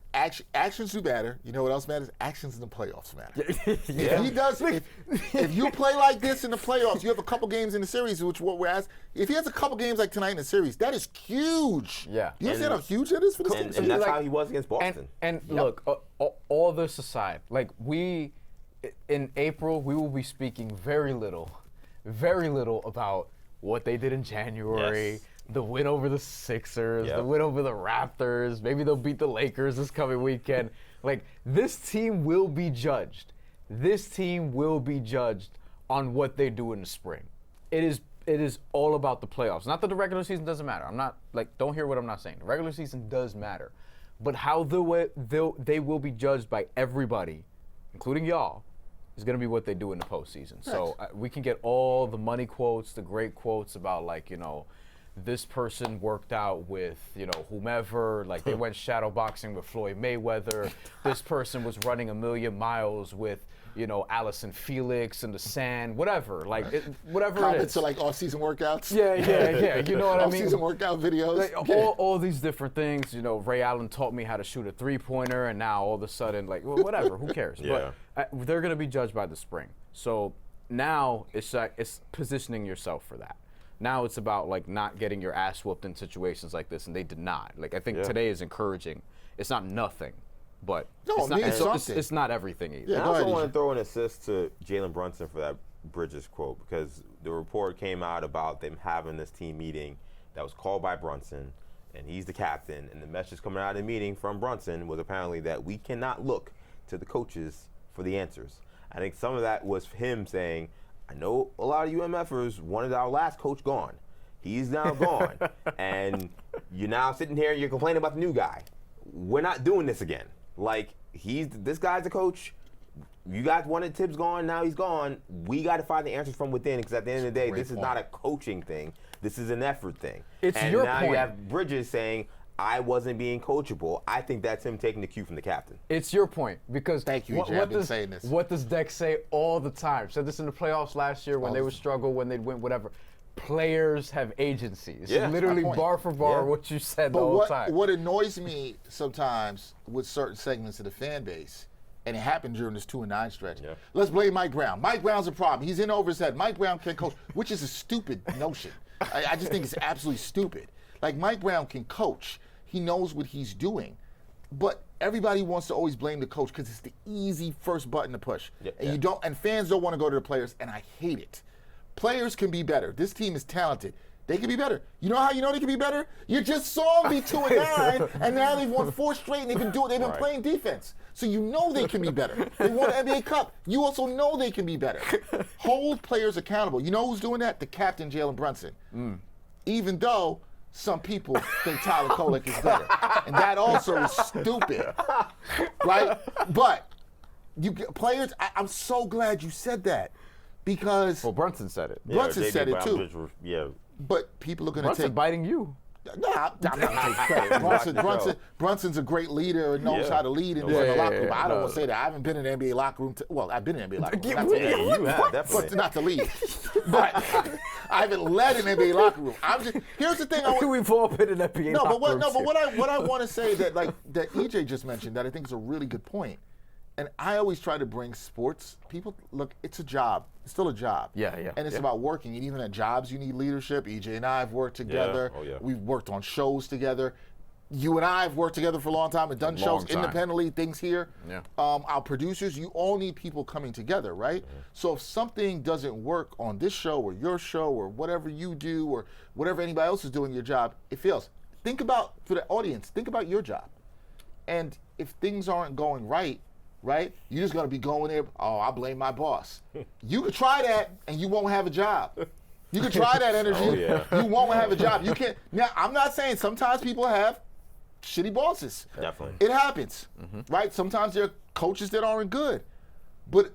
[SPEAKER 1] Actions do matter. You know what else matters? Actions in the playoffs matter.
[SPEAKER 3] Yeah.
[SPEAKER 1] If he does, if you play like this in the playoffs, you have a couple games in the series, which what we're asked. If he has a couple games like tonight in the series, that is huge.
[SPEAKER 3] Yeah.
[SPEAKER 1] You understand how huge that is for this team?
[SPEAKER 2] and that's
[SPEAKER 3] like-
[SPEAKER 2] how he was against Boston.
[SPEAKER 3] And look, all this aside, like in April, we will be speaking very little about what they did in January,
[SPEAKER 2] Yes.
[SPEAKER 3] the win over the Sixers,
[SPEAKER 2] Yep.
[SPEAKER 3] the win over the Raptors. Maybe they'll beat the Lakers this coming weekend. Like, this team will be judged. This team will be judged on what they do in the spring. It is all about the playoffs. Not that the regular season doesn't matter. I'm not, don't hear what I'm not saying. The regular season does matter. But how they will be judged by everybody, including y'all, is going to be what they do in the postseason. So we can get all the money quotes, the great quotes about this person worked out with, whomever, like they went shadow boxing with Floyd Mayweather. This person was running 1,000,000 miles with, Allison Felix in the sand, whatever. Whatever it
[SPEAKER 1] Comments
[SPEAKER 3] is.
[SPEAKER 1] are like off-season workouts.
[SPEAKER 3] Yeah. You know what I mean?
[SPEAKER 1] Off-season workout videos.
[SPEAKER 3] Like, all these different things. Ray Allen taught me how to shoot a three-pointer, and now all of a sudden, whatever, who cares?
[SPEAKER 2] Yeah.
[SPEAKER 3] But they're going to be judged by the spring. So now it's positioning yourself for that. Now it's about not getting your ass whooped in situations like this, and they did not. I think today is encouraging. It's not nothing, but
[SPEAKER 1] No,
[SPEAKER 3] it's,
[SPEAKER 1] it
[SPEAKER 3] not,
[SPEAKER 1] means
[SPEAKER 3] it's,
[SPEAKER 1] something.
[SPEAKER 3] it's not everything either.
[SPEAKER 1] Yeah,
[SPEAKER 2] And I
[SPEAKER 1] go
[SPEAKER 2] also
[SPEAKER 1] ahead,
[SPEAKER 2] want
[SPEAKER 1] EJ.
[SPEAKER 2] to throw an assist to Jalen Brunson for that Bridges quote because the report came out about them having this team meeting that was called by Brunson, and he's the captain. And the message coming out of the meeting from Brunson was apparently that we cannot look to the coaches for the answers. I think some of that was him saying, I know a lot of UMFers wanted our last coach gone. He's now gone. And you're now sitting here and you're complaining about the new guy. we're not doing this again. Like, this guy's the coach. You guys wanted Tibbs gone, now he's gone. We got to find the answers from within, because at the end of the day, this is not a coaching thing. This is an effort thing.
[SPEAKER 3] It's your
[SPEAKER 2] now
[SPEAKER 3] point.
[SPEAKER 2] You have Bridges saying, I wasn't being coachable. I think that's him taking the cue from the captain.
[SPEAKER 3] It's your point, because
[SPEAKER 1] Thank you, EJ. I've been saying this.
[SPEAKER 3] What does Dex say all the time? Said this in the playoffs last year when they would struggle, when they'd win, whatever. Players have agencies.
[SPEAKER 2] Yeah,
[SPEAKER 3] Literally bar for bar what you said the whole time.
[SPEAKER 1] What annoys me sometimes with certain segments of the fan base, and it happened during this 2-9 stretch. Yeah. Let's blame Mike Brown. Mike Brown's a problem. He's in over his head. Mike Brown can coach, which is a stupid notion. I just think it's absolutely stupid. Like, Mike Brown can coach. He knows what he's doing. But everybody wants to always blame the coach because it's the easy first button to push. And you don't, and fans don't want to go to the players, and I hate it. Players can be better. This team is talented. They can be better. You know how you know they can be better? You just saw them be 2-9, and now they've won 4 straight, and they've been playing defense. So you know they can be better. They won an NBA Cup. You also know they can be better. Hold players accountable. You know who's doing that? The captain, Jalen Brunson. Even though some people think Tyler Kolek is better. And that also is stupid. Right? But players, I'm so glad you said that. Because
[SPEAKER 3] Brunson said it.
[SPEAKER 1] Brunson said it too. But people are going to take
[SPEAKER 3] biting you.
[SPEAKER 1] No, I'm not going to take credit. Brunson's a great leader and knows how to lead in the locker room. I don't want to say that. I haven't been in the NBA locker room. Well, I've been in the NBA locker room.
[SPEAKER 2] You have, definitely.
[SPEAKER 1] But not to lead. But I haven't led an NBA locker room. Here's the thing.
[SPEAKER 3] We've all been in NBA locker rooms.
[SPEAKER 1] But what I want to say that EJ just mentioned that I think is a really good point. And I always try to bring sports. People, look, it's a job. It's still a job.
[SPEAKER 3] Yeah.
[SPEAKER 1] And it's about working. And even at jobs, you need leadership. EJ and I have worked together. We've worked on shows together. You and I have worked together for a long time and done shows independently, things here.
[SPEAKER 3] Yeah.
[SPEAKER 1] Our producers, you all need people coming together, right? So if something doesn't work on this show or your show or whatever you do or whatever anybody else is doing your job, it fails. Think about, for the audience, think about your job. And if things aren't going right, you're just going to be going there, I blame my boss. You could try that and you won't have a job. You could try that energy. You won't have a job. You can't. Now, I'm not saying sometimes people have shitty bosses.
[SPEAKER 2] Definitely.
[SPEAKER 1] It happens, right? Sometimes there are coaches that aren't good. But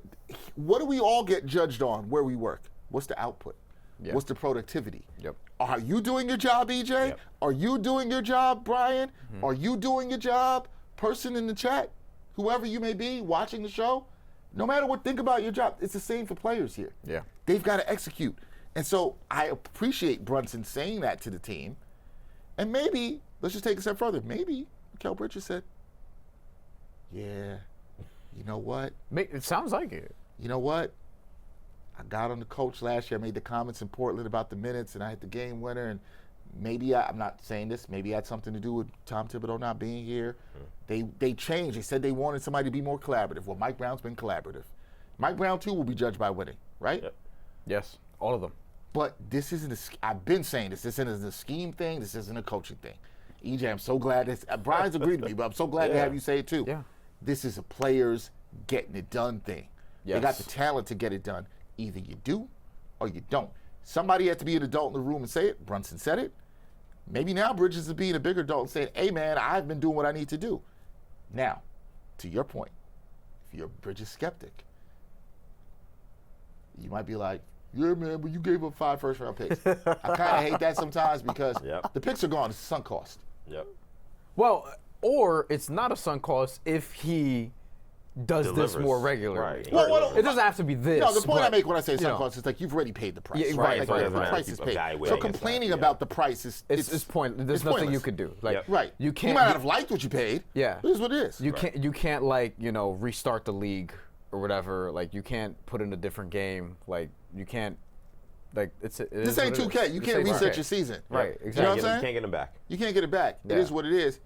[SPEAKER 1] what do we all get judged on where we work? What's the output?
[SPEAKER 3] Yeah.
[SPEAKER 1] What's the productivity?
[SPEAKER 3] Yep.
[SPEAKER 1] Are you doing your job, EJ?
[SPEAKER 3] Yep.
[SPEAKER 1] Are you doing your job, Bryan? Are you doing your job, person in the chat? Whoever you may be watching the show, no matter what, think about your job. It's the same for players here.
[SPEAKER 3] Yeah.
[SPEAKER 1] They've got to execute. And so I appreciate Brunson saying that to the team. And maybe, let's just take a step further. Maybe Mikal Bridges said, yeah, you know what?
[SPEAKER 3] It sounds like it.
[SPEAKER 1] You know what? I got on the coach last year. I made the comments in Portland about the minutes, and I hit the game winner. And maybe I'm not saying this. Maybe it had something to do with Tom Thibodeau not being here. They changed. They said they wanted somebody to be more collaborative. Well, Mike Brown's been collaborative. Mike Brown, too, will be judged by winning, right?
[SPEAKER 2] Yep.
[SPEAKER 3] Yes, all of them.
[SPEAKER 1] But this isn't I've been saying this. This isn't a scheme thing. This isn't a coaching thing. EJ, I'm so glad this. Brian's agreed with me, but I'm so glad to have you say it, too.
[SPEAKER 3] Yeah.
[SPEAKER 1] This is a players getting it done thing.
[SPEAKER 3] Yes.
[SPEAKER 1] They got the talent to get it done. Either you do or you don't. Somebody had to be an adult in the room and say it. Brunson said it. Maybe now Bridges is being a bigger adult and saying, hey, man, I've been doing what I need to do. Now, to your point, if you're a Bridges skeptic, you might be like, yeah, man, but you gave up 5 first-round picks. I kind of hate that sometimes because the picks are gone. It's sunk cost.
[SPEAKER 2] Yep.
[SPEAKER 3] Well, or it's not a sunk cost if he does this more regularly.
[SPEAKER 2] Right.
[SPEAKER 3] Well, it doesn't have to be this.
[SPEAKER 1] No, the point I make when I say sunk
[SPEAKER 3] know.
[SPEAKER 1] cost is like you've already paid the price.
[SPEAKER 3] Yeah,
[SPEAKER 1] right.
[SPEAKER 3] right,
[SPEAKER 1] Like,
[SPEAKER 3] right,
[SPEAKER 1] the
[SPEAKER 3] right.
[SPEAKER 1] price is paid.
[SPEAKER 2] Evaluating
[SPEAKER 1] So
[SPEAKER 2] against
[SPEAKER 1] complaining
[SPEAKER 2] that,
[SPEAKER 1] about the price is
[SPEAKER 3] it's pointless. There's
[SPEAKER 1] it's
[SPEAKER 3] nothing you
[SPEAKER 1] pointless.
[SPEAKER 3] could do. Like
[SPEAKER 1] Right.
[SPEAKER 3] you can't.
[SPEAKER 1] You might not have liked what you paid.
[SPEAKER 3] Yeah.
[SPEAKER 1] It is what it is.
[SPEAKER 3] You can't like restart the league or whatever. Like you can't put in a different game. Like you can't. Like this
[SPEAKER 1] ain't 2K. You can't reset your season.
[SPEAKER 3] Right. Exactly.
[SPEAKER 1] You know what I'm saying?
[SPEAKER 2] You can't get them back.
[SPEAKER 1] You can't get it back. It is what it is.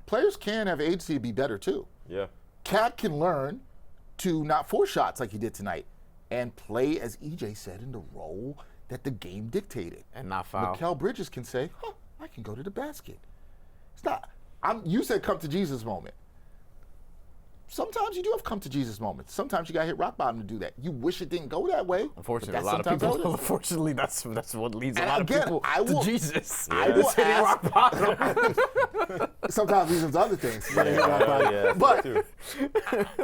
[SPEAKER 1] Players can have agency to be better too.
[SPEAKER 2] Yeah.
[SPEAKER 1] Cat can learn to not force shots like he did tonight and play, as EJ said, in the role that the game dictated.
[SPEAKER 3] And not foul.
[SPEAKER 1] Mikal Bridges can say, I can go to the basket. It's not. You said come to Jesus moment. sometimes you do have come to Jesus moments. Sometimes you got to hit rock bottom to do that. You wish it didn't go that way.
[SPEAKER 3] Unfortunately, a lot of people. Unfortunately, that's what leads a lot of people to Jesus.
[SPEAKER 1] I will
[SPEAKER 3] hitting
[SPEAKER 1] ask,
[SPEAKER 3] rock bottom.
[SPEAKER 1] sometimes leads to other things. But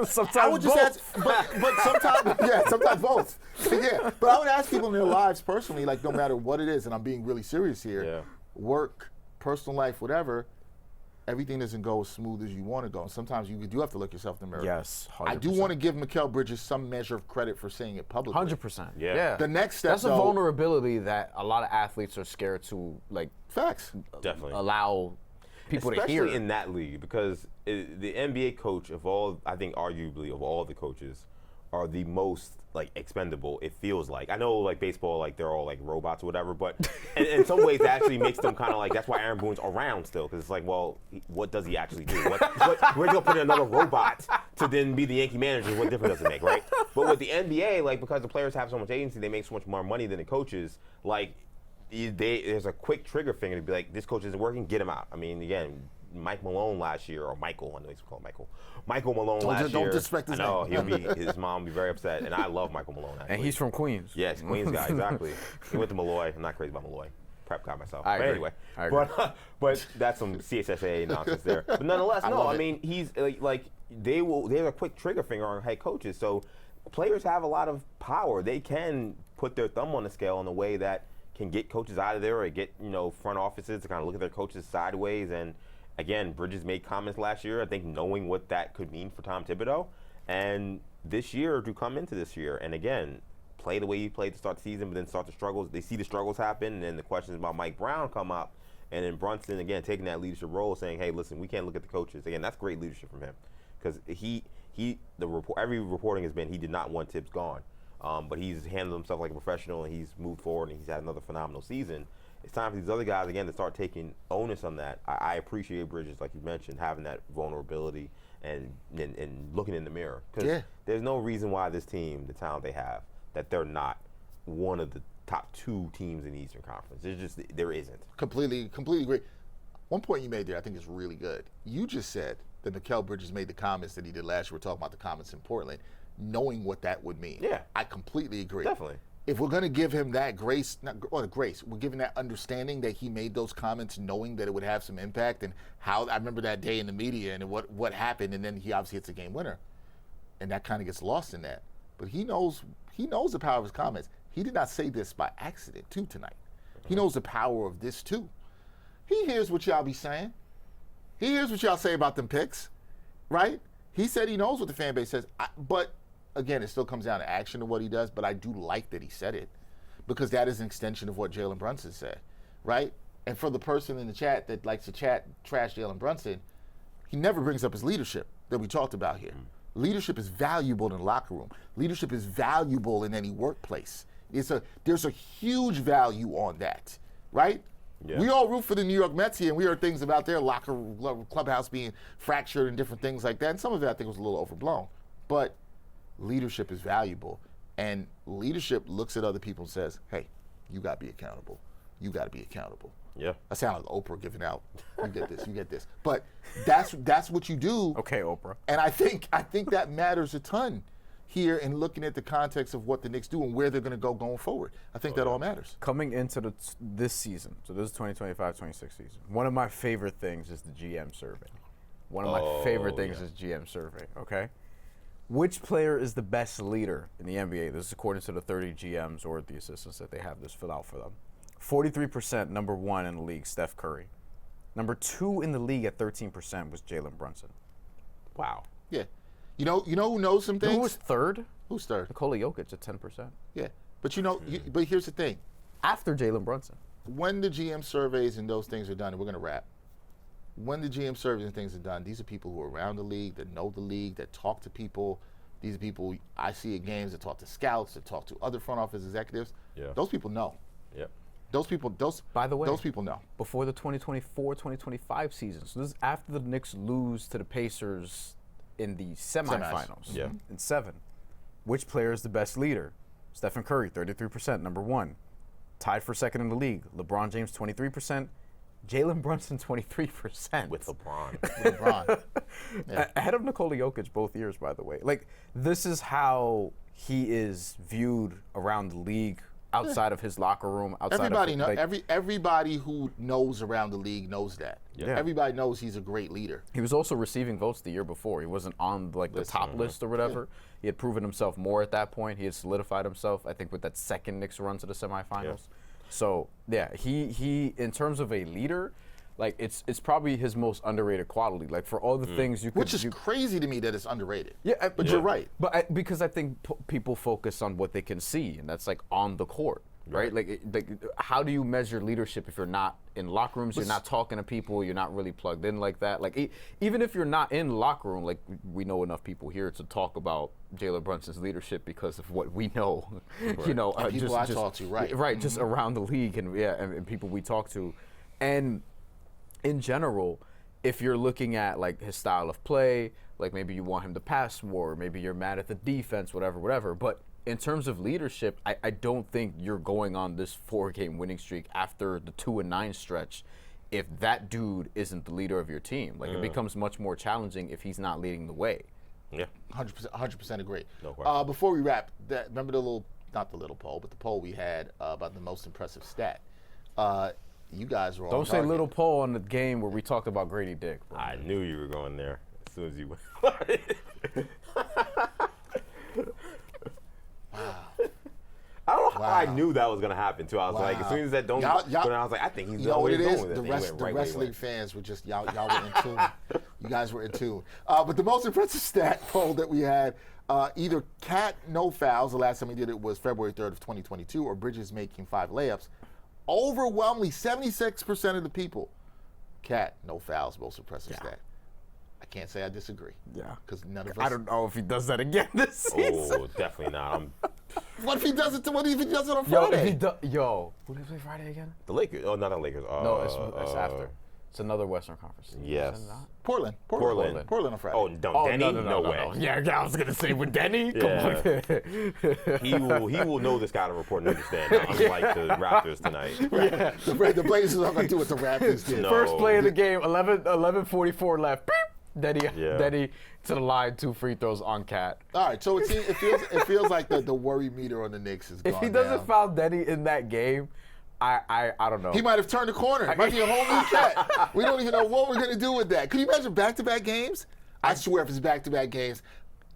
[SPEAKER 3] sometimes
[SPEAKER 1] I would just
[SPEAKER 3] both.
[SPEAKER 1] ask, but sometimes, sometimes both. Yeah, but I would ask people in their lives personally, like no matter what it is, and I'm being really serious here, work, personal life, whatever. Everything doesn't go as smooth as you want to go. And sometimes you do have to look yourself in the mirror.
[SPEAKER 3] Yes, 100%.
[SPEAKER 1] I do want to give Mikal Bridges some measure of credit for saying it publicly.
[SPEAKER 3] 100%.
[SPEAKER 2] Yeah.
[SPEAKER 1] The next step,
[SPEAKER 3] that's a vulnerability that a lot of athletes are scared to, like,
[SPEAKER 1] facts.
[SPEAKER 2] Definitely.
[SPEAKER 3] allow people to hear.
[SPEAKER 2] Especially in that league, because the NBA coach of all, I think arguably of all the coaches, are the most like expendable. It feels like. I know like baseball, like they're all like robots or whatever, but in some ways that actually makes them kind of like. That's why Aaron Boone's around still, because it's like, well, what does he actually do? We're gonna put in another robot to then be the Yankee manager. What difference does it make, right? But with the NBA, like because the players have so much agency, they make so much more money than the coaches. Like there's a quick trigger finger to be like, this coach isn't working, get him out. I mean, again. Mike Malone last year, or Michael, I know he's called Michael. Michael Malone last year.
[SPEAKER 1] Don't disrespect his
[SPEAKER 2] name. I know, his mom would be very upset, and I love Michael Malone, actually.
[SPEAKER 3] And he's from Queens.
[SPEAKER 2] Yes, Queens guy, exactly. He went to Malloy. I'm not crazy about Malloy. Prep guy myself.
[SPEAKER 3] I
[SPEAKER 2] but
[SPEAKER 3] agree.
[SPEAKER 2] anyway,
[SPEAKER 3] I agree.
[SPEAKER 2] but that's some CSSA nonsense there. But nonetheless, I mean, he's like there's a quick trigger finger on head coaches, so players have a lot of power. They can put their thumb on the scale in a way that can get coaches out of there, or get front offices to kind of look at their coaches sideways. And again, Bridges made comments last year, I think, knowing what that could mean for Tom Thibodeau. And this year, to come into this year, and again, play the way he played to start the season, but then start the struggles. They see the struggles happen, and then the questions about Mike Brown come up. And then Brunson, again, taking that leadership role, saying, hey, listen, we can't look at the coaches. Again, that's great leadership from him. Because every reporting has been he did not want Tibbs gone. But he's handled himself like a professional, and he's moved forward, and he's had another phenomenal season. It's time for these other guys, again, to start taking onus on that. I appreciate Bridges, like you mentioned, having that vulnerability and looking in the mirror. Because there's no reason why this team, the talent they have, that they're not one of the top 2 teams in the Eastern Conference. There isn't. Completely
[SPEAKER 1] agree. One point you made there I think is really good. You just said that Mikal Bridges made the comments that he did last year. We're talking about the comments in Portland, knowing what that would mean.
[SPEAKER 2] Yeah.
[SPEAKER 1] I completely agree.
[SPEAKER 2] Definitely.
[SPEAKER 1] If we're going to give him that grace, we're giving that understanding that he made those comments knowing that it would have some impact, and how I remember that day in the media and what happened, and then he obviously hits a game winner, and that kind of gets lost in that. But he knows the power of his comments. He did not say this by accident too tonight. He knows the power of this too. He hears what y'all be saying. He hears what y'all say about them picks, right? He said he knows what the fan base says, but again, it still comes down to action of what he does, but I do like that he said it, because that is an extension of what Jalen Brunson said, right? And for the person in the chat that likes to trash Jalen Brunson, he never brings up his leadership that we talked about here. Leadership is valuable in the locker room. Leadership is valuable in any workplace. There's a huge value on that, right? Yeah. We all root for the New York Mets here, and we heard things about their clubhouse being fractured and different things like that. And some of it I think was a little overblown. But leadership is valuable, and leadership looks at other people and says, hey, you got to be accountable. You got to be accountable.
[SPEAKER 2] Yeah.
[SPEAKER 1] I sound like Oprah giving out, you get this, you get this. But that's what you do.
[SPEAKER 3] Okay, Oprah.
[SPEAKER 1] And I think that matters a ton here in looking at the context of what the Knicks do and where they're going to go going forward. I think that all matters.
[SPEAKER 3] Coming into this season, so this is 2025-26 season, one of my favorite things is the GM survey. One of my favorite things is GM survey, okay? Which player is the best leader in the NBA? This is according to the 30 GMs or the assistants that they have this filled out for them. 43%, number 1 in the league, Steph Curry. Number 2 in the league at 13% was Jalen Brunson. Wow.
[SPEAKER 1] Yeah. You know who knows some things?
[SPEAKER 3] You know who was third?
[SPEAKER 1] Who's third?
[SPEAKER 3] Nikola Jokic at 10%.
[SPEAKER 1] Yeah. But but here's the thing.
[SPEAKER 3] After Jalen Brunson.
[SPEAKER 1] When the GM surveys and those things are done, and we're going to wrap, when the GM surveys and things are done, these are people who are around the league, that know the league, that talk to people. These are people I see at games that talk to scouts, that talk to other front office executives.
[SPEAKER 2] Yeah.
[SPEAKER 1] Those people know.
[SPEAKER 2] Yep.
[SPEAKER 1] By the way, those people know.
[SPEAKER 3] Before the 2024-2025 season, so this is after the Knicks lose to the Pacers in the semifinals in 7. Which player is the best leader? Stephen Curry, 33%, number 1. Tied for second in the league. LeBron James, 23%. Jalen Brunson 23%
[SPEAKER 2] with LeBron.
[SPEAKER 1] LeBron. Yeah.
[SPEAKER 3] Ahead of Nikola Jokic both years, by the way. Like, this is how he is viewed around the league, outside of his locker room,
[SPEAKER 1] everybody who knows around the league knows that.
[SPEAKER 3] Yeah.
[SPEAKER 1] Everybody knows he's a great leader.
[SPEAKER 3] He was also receiving votes the year before. He wasn't on the top list or whatever. Yeah. He had proven himself more at that point. He had solidified himself, I think, with that second Knicks run to the semifinals. Yeah. So yeah, he in terms of a leader, like it's probably his most underrated quality. Like for all the things you could,
[SPEAKER 1] which is crazy to me that it's underrated.
[SPEAKER 3] Yeah,
[SPEAKER 1] but you're right.
[SPEAKER 3] But because I think people focus on what they can see, and that's like on the court, right? Like how do you measure leadership if you're not in locker rooms? You're not talking to people. You're not really plugged in like that. Like even if you're not in the locker room, like we know enough people here to talk about Jalen Brunson's leadership because of what we know.
[SPEAKER 1] Right.
[SPEAKER 3] You know,
[SPEAKER 1] and people I talk to, right?
[SPEAKER 3] Right, just around the league and people we talk to, and in general, if you're looking at like his style of play, like maybe you want him to pass more, maybe you're mad at the defense, whatever. But in terms of leadership, I don't think you're going on this 4-game winning streak after the 2-9 stretch if that dude isn't the leader of your team. Like it becomes much more challenging if he's not leading the way.
[SPEAKER 2] Yeah,
[SPEAKER 1] 100% agree.
[SPEAKER 2] No question.
[SPEAKER 1] Before we wrap, remember not the little poll, but the poll we had about the most impressive stat. You guys were on
[SPEAKER 3] Don't say little poll on the game where we talked about Grady Dick. Bro.
[SPEAKER 2] I knew you were going there as soon as you went.
[SPEAKER 1] Wow.
[SPEAKER 2] I don't know how I knew that was going to happen, too. I was like, as soon as that don't go, I was like, I think he's
[SPEAKER 1] always going
[SPEAKER 2] with
[SPEAKER 1] it. The wrestling fans were just, y'all were in tune. You guys were in tune. But the most impressive stat poll that we had, either Cat, no fouls, the last time he did it was February 3rd of 2022, or Bridges making 5 layups. Overwhelmingly, 76% of the people, Cat, no fouls, most impressive stat. I can't say I disagree.
[SPEAKER 3] Yeah.
[SPEAKER 1] Because none of us.
[SPEAKER 3] I don't know if he does that again this season.
[SPEAKER 2] Oh, definitely not.
[SPEAKER 1] What if he does it? What if he does it on
[SPEAKER 3] Friday?
[SPEAKER 1] Friday?
[SPEAKER 3] Who do they play Friday again?
[SPEAKER 2] The Lakers. Oh, not the Lakers.
[SPEAKER 3] No, it's after. It's another Western Conference.
[SPEAKER 2] Yes.
[SPEAKER 1] Portland on Friday.
[SPEAKER 2] Oh, Denny? No way.
[SPEAKER 3] No. Yeah, I was gonna say with Denny.
[SPEAKER 2] Yeah. He will know this kind of report and understand. Unlike the Raptors tonight.
[SPEAKER 1] Yeah. The Blazers are gonna do what the Raptors did.
[SPEAKER 2] No.
[SPEAKER 3] First play of the game. 11:44 left. Beep. Denny to the line, 2 free throws on Cat.
[SPEAKER 1] All right, so it feels like the worry meter on the Knicks is gone.
[SPEAKER 3] If he doesn't foul Denny in that game, I don't know.
[SPEAKER 1] He might have turned the corner. It might be a whole new Cat. We don't even know what we're gonna do with that. Could you imagine back-to-back games? I swear, if it's back-to-back games,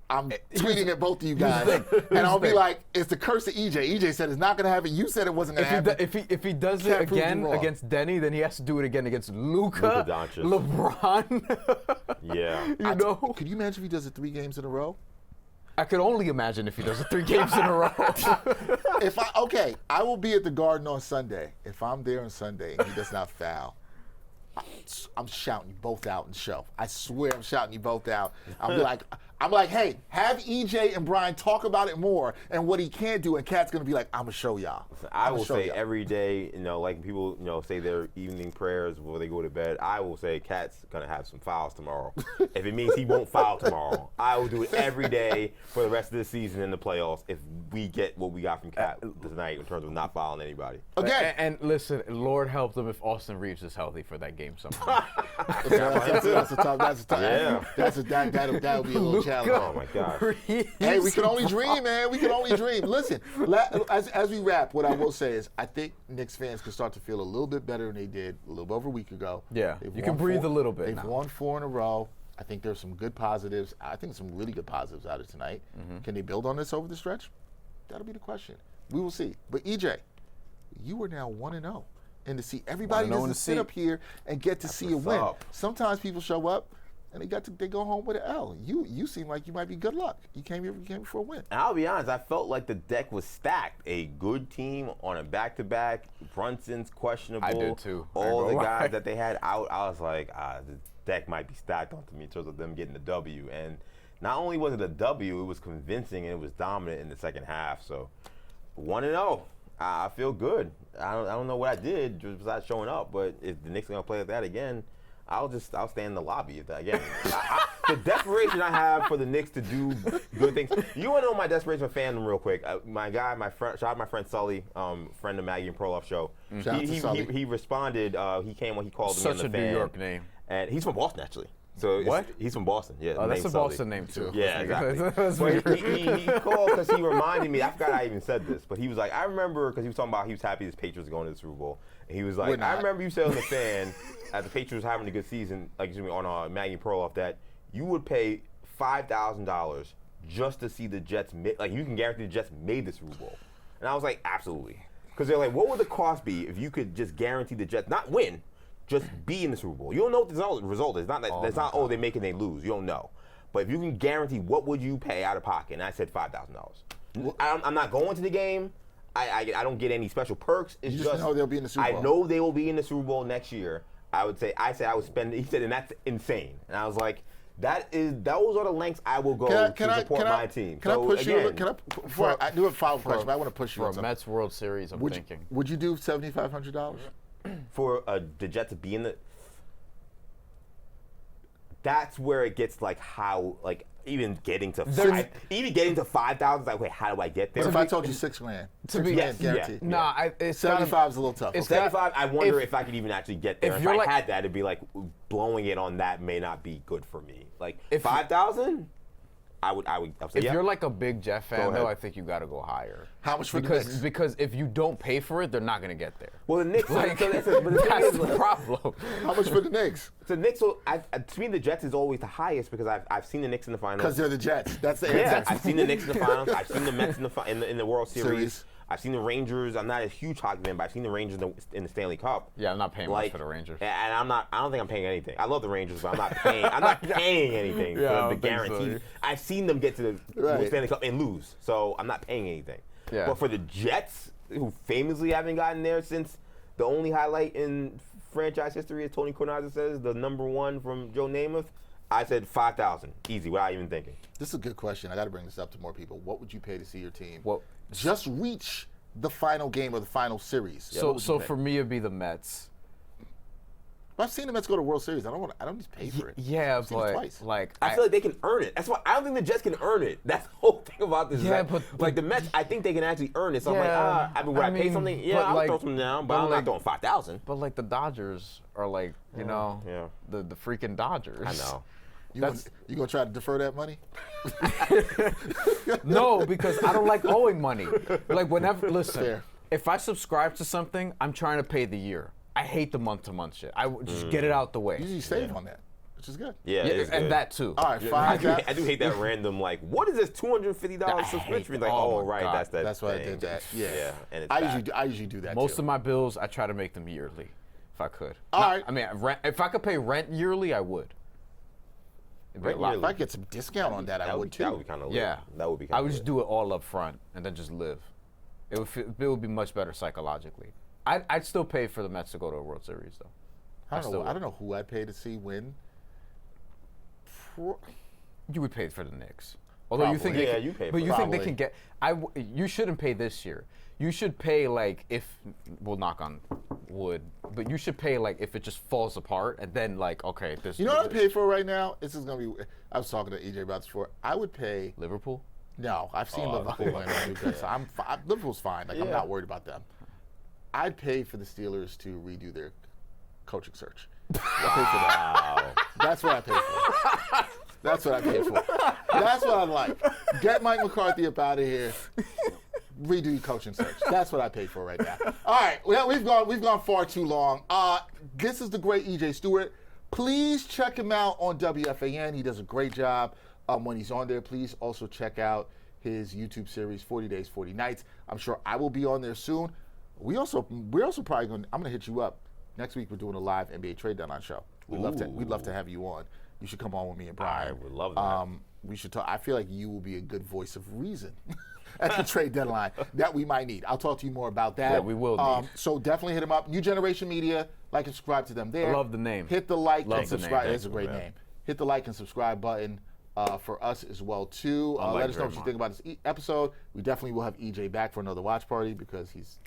[SPEAKER 1] I'm tweeting at both of you guys, and I'll be like, "It's the curse of EJ." EJ said it's not gonna happen. You said it wasn't gonna happen.
[SPEAKER 3] If he does it again against Denny, then he has to do it again against Luka
[SPEAKER 2] Doncic,
[SPEAKER 3] LeBron.
[SPEAKER 2] Yeah,
[SPEAKER 1] Could you imagine if he does it 3 games in a row?
[SPEAKER 3] I could only imagine if he does it 3 games in a row.
[SPEAKER 1] I will be at the Garden on Sunday. If I'm there on Sunday and he does not foul, I'm shouting you both out in the show. I swear I'm shouting you both out. I'm like, hey, have EJ and Bryan talk about it more and what he can't do, and Cat's gonna be like, I'm gonna show y'all.
[SPEAKER 2] I will say every day, like people, say their evening prayers before they go to bed. I will say Cat's gonna have some fouls tomorrow. If it means he won't foul tomorrow, I will do it every day for the rest of the season in the playoffs. If we get what we got from Cat tonight in terms of not fouling anybody.
[SPEAKER 1] Okay.
[SPEAKER 3] And listen, Lord help them if Austin Reeves is healthy for that game somehow.
[SPEAKER 1] That's a tough. Yeah. That'll be a little challenge.
[SPEAKER 2] Oh my gosh.
[SPEAKER 1] Hey, we can only dream, man. We can only dream. Listen, as we wrap, what I will say is I think Knicks fans can start to feel a little bit better than they did a little bit over a week ago.
[SPEAKER 3] Yeah, you can breathe a little bit.
[SPEAKER 1] They've won 4 in a row. I think there's some good positives. I think some really good positives out of tonight. Mm-hmm. Can they build on this over the stretch? That'll be the question. We will see. But EJ, you are now 1-0. And to see everybody doesn't sit up here and get to see a win. Sometimes people show up and they go home with an L. You seem like you might be good luck. You came here for a win.
[SPEAKER 2] And I'll be honest, I felt like the deck was stacked. A good team on a back-to-back. Brunson's questionable.
[SPEAKER 3] I did too.
[SPEAKER 2] All the guys that they had out, I was like, the deck might be stacked onto me in terms of them getting the W. And not only was it a W, it was convincing and it was dominant in the second half. So 1-0. I feel good. I don't know what I did just besides showing up, but if the Knicks are going to play like that again, I'll stay in the lobby. Again, the desperation I have for the Knicks to do good things. You want to know my desperation for fandom real quick? Shout out my friend Sully, friend of Maggie and Proloff show. He responded. He called me on the fan.
[SPEAKER 3] Such a New York name.
[SPEAKER 2] And he's from Boston, actually. So
[SPEAKER 3] what?
[SPEAKER 2] He's from Boston. Yeah.
[SPEAKER 3] Oh, that's a
[SPEAKER 2] Sully.
[SPEAKER 3] Boston name too.
[SPEAKER 2] Yeah, exactly. But he called because he reminded me. I forgot I even said this, but he was like, I remember because he was talking about he was happy his Patriots were going to the Super Bowl, and he was like, I remember you said on the fan as the Patriots were having a good season, like on Maggie Proloff, that you would pay $5,000 just to see the Jets. Like you can guarantee the Jets made the Super Bowl, and I was like, absolutely, because they're like, what would the cost be if you could just guarantee the Jets not win? Just be in the Super Bowl. You don't know what the result is. They make it, they lose. You don't know. But if you can guarantee, what would you pay out of pocket? And I said $5,000. I'm not going to the game. I don't get any special perks. It's
[SPEAKER 1] you just know they'll be in the Super Bowl.
[SPEAKER 2] I know they will be in the Super Bowl next year. I would spend. He said, and that's insane. And I was like, those are the lengths I will go to support my team.
[SPEAKER 1] Can I push you? Before I do a follow-up question, but I want to push you
[SPEAKER 3] for
[SPEAKER 1] on
[SPEAKER 3] a Mets World Series. I'm thinking.
[SPEAKER 1] Would you do $7,500?
[SPEAKER 2] For the Jets to be in the, that's where it gets like how like even getting to 5,000. Like, wait, how do I get there?
[SPEAKER 1] What if I told you $6,000? $6,000 guaranteed.
[SPEAKER 3] Yeah. Nah,
[SPEAKER 1] 75 is a little tough.
[SPEAKER 2] Okay. 75. I wonder if I could even actually get there. If I had that, it'd be like blowing it on that may not be good for me. Like 5,000. I would say,
[SPEAKER 3] if you're like a big Jet fan, though, I think you got to go higher.
[SPEAKER 1] How much for the Knicks?
[SPEAKER 3] Because if you don't pay for it, they're not going to get there.
[SPEAKER 2] Well, the Knicks,
[SPEAKER 3] that's the problem.
[SPEAKER 1] How much for the Knicks?
[SPEAKER 2] The Knicks, to me, the Jets is always the highest because I've seen the Knicks in the finals.
[SPEAKER 1] Because they're the Jets. That's the answer.
[SPEAKER 2] Yeah, I've seen the Knicks in the finals. I've seen the Mets in the World Series. I've seen the Rangers. I'm not a huge hockey fan, but I've seen the Rangers in the Stanley Cup.
[SPEAKER 3] Yeah, I'm not paying much for the Rangers.
[SPEAKER 2] And I don't think I'm paying anything. I love the Rangers, but I'm not paying. I'm not paying anything for the guarantee. So. I've seen them get to the Stanley Cup and lose, so I'm not paying anything. Yeah. But for the Jets, who famously haven't gotten there since the only highlight in franchise history, as Tony Kornheiser says, the #1 from Joe Namath, I said 5,000, easy, without even thinking.
[SPEAKER 1] This is a good question. I got to bring this up to more people. What would you pay to see your team just reach the final game of the final series?
[SPEAKER 3] So for me, it'd be the Mets.
[SPEAKER 1] But I've seen the Mets go to World Series. I don't just pay for it.
[SPEAKER 3] Yeah,
[SPEAKER 1] but
[SPEAKER 2] I feel like they can earn it. That's why I don't think the Jets can earn it. That's the whole thing about this. Yeah, but like the Mets, I think they can actually earn it. So I'm like, would I pay something? Yeah, I'll throw something down, but I'm not throwing 5,000.
[SPEAKER 3] But like the Dodgers are like, the freaking Dodgers.
[SPEAKER 2] I know.
[SPEAKER 1] You gonna try to defer that money?
[SPEAKER 3] No, because I don't like owing money. Like listen, if I subscribe to something, I'm trying to pay the year. I hate the month-to-month shit. I just get it out the way.
[SPEAKER 1] You save on that, which is good.
[SPEAKER 2] Yeah,
[SPEAKER 3] and good. That too.
[SPEAKER 1] All right, fine.
[SPEAKER 2] I do hate that random, like, what is this $250 subscription? Like, right,
[SPEAKER 1] that's why I did that. Yeah. And it's I usually do that.
[SPEAKER 3] Most of my bills, I try to make them yearly, if I could.
[SPEAKER 1] All right.
[SPEAKER 3] I mean, if I could pay rent yearly, I would.
[SPEAKER 1] If I get some discount on that, I would too.
[SPEAKER 2] That would be kind of
[SPEAKER 3] That would be. I would just do it all up front and then just live. It would be much better psychologically. I'd still pay for the Mets to go to a World Series, though.
[SPEAKER 1] I don't know who I'd pay to see win.
[SPEAKER 3] You would pay for the Knicks. Although you think they can get. You shouldn't pay this year. You should pay like we'll knock on wood, but you should pay like if it just falls apart and then like okay.
[SPEAKER 1] You know what I pay for right now? This is gonna be. I was talking to EJ about this before. I would pay
[SPEAKER 3] Liverpool.
[SPEAKER 1] No, I've seen Liverpool win. So Liverpool's fine. Like I'm not worried about them. I'd pay for the Steelers to redo their coaching search. Wow. That's what I pay for. That's what I pay for. That's what I like. Get Mike McCarthy up out of here. Redo your coaching search. That's what I pay for right now. All right. Well, we've gone far too long. This is the great EJ Stewart. Please check him out on WFAN. He does a great job when he's on there. Please also check out his YouTube series, 40 Days, 40 Nights. I'm sure I will be on there soon. We're also probably going. I'm going to hit you up next week. We're doing a live NBA trade deadline show. We'd love to have you on. You should come on with me and Bryan.
[SPEAKER 2] I would love that.
[SPEAKER 1] We should talk. I feel like you will be a good voice of reason at the trade deadline that we might need. I'll talk to you more about that.
[SPEAKER 3] Yeah, we will need.
[SPEAKER 1] So definitely hit him up. New Generation Media. Like and subscribe to them there.
[SPEAKER 3] I love the name.
[SPEAKER 1] Hit the like and subscribe. It's a great name. Hit the like and subscribe button for us as well too. Let us know what you think about this episode. We definitely will have EJ back for another watch party because he's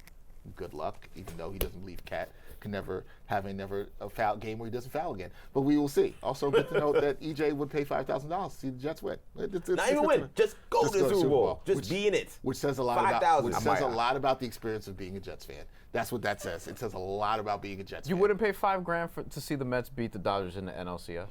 [SPEAKER 1] good luck, even though he doesn't believe Cat can never have a foul game where he doesn't foul again. But we will see. Also, good to know that EJ would pay $5,000 to see the Jets win.
[SPEAKER 2] Not even win. Just go to the Super Bowl. Just be in it.
[SPEAKER 1] Which says a lot about the experience of being a Jets fan. That's what that says. It says a lot about being a Jets fan.
[SPEAKER 3] You wouldn't pay $5,000 to see the Mets beat the Dodgers in the NLCS?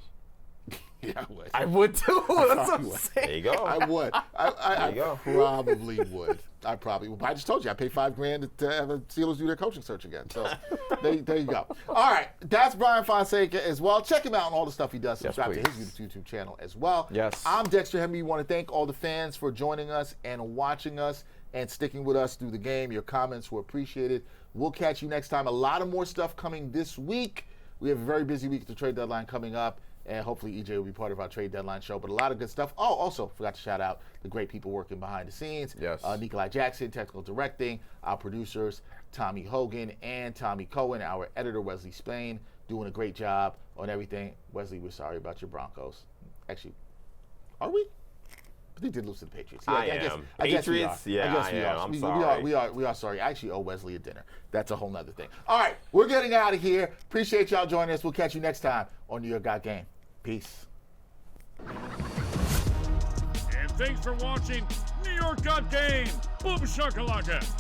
[SPEAKER 1] Yeah, I would.
[SPEAKER 3] I would too. That's what I'm saying.
[SPEAKER 2] There you go.
[SPEAKER 1] I would. I probably would. I probably would. But I just told you, I paid $5,000 to have the Steelers do their coaching search again. So there you go. All right, that's Bryan Fonseca as well. Check him out on all the stuff he does. Subscribe to his YouTube channel as well.
[SPEAKER 3] Yes.
[SPEAKER 1] I'm Dexter Henry. We want to thank all the fans for joining us and watching us and sticking with us through the game. Your comments were appreciated. We'll catch you next time. A lot of more stuff coming this week. We have a very busy week at the trade deadline coming up. And hopefully EJ will be part of our trade deadline show. But a lot of good stuff. Oh, also forgot to shout out the great people working behind the scenes.
[SPEAKER 3] Yes.
[SPEAKER 1] Nikolai Jackson, technical directing. Our producers, Tommy Hogan and Tommy Cohen. Our editor, Wesley Spain, doing a great job on everything. Wesley, we're sorry about your Broncos. Actually, are we? But they did lose to the Patriots. Yeah,
[SPEAKER 2] I am. Patriots? Yeah, I am. I'm sorry.
[SPEAKER 1] We are sorry. I actually owe Wesley a dinner. That's a whole nother thing. All right, we're getting out of here. Appreciate y'all joining us. We'll catch you next time on New York Got Game. Peace.
[SPEAKER 4] And thanks for watching New York Got Game. Boom shakalaka.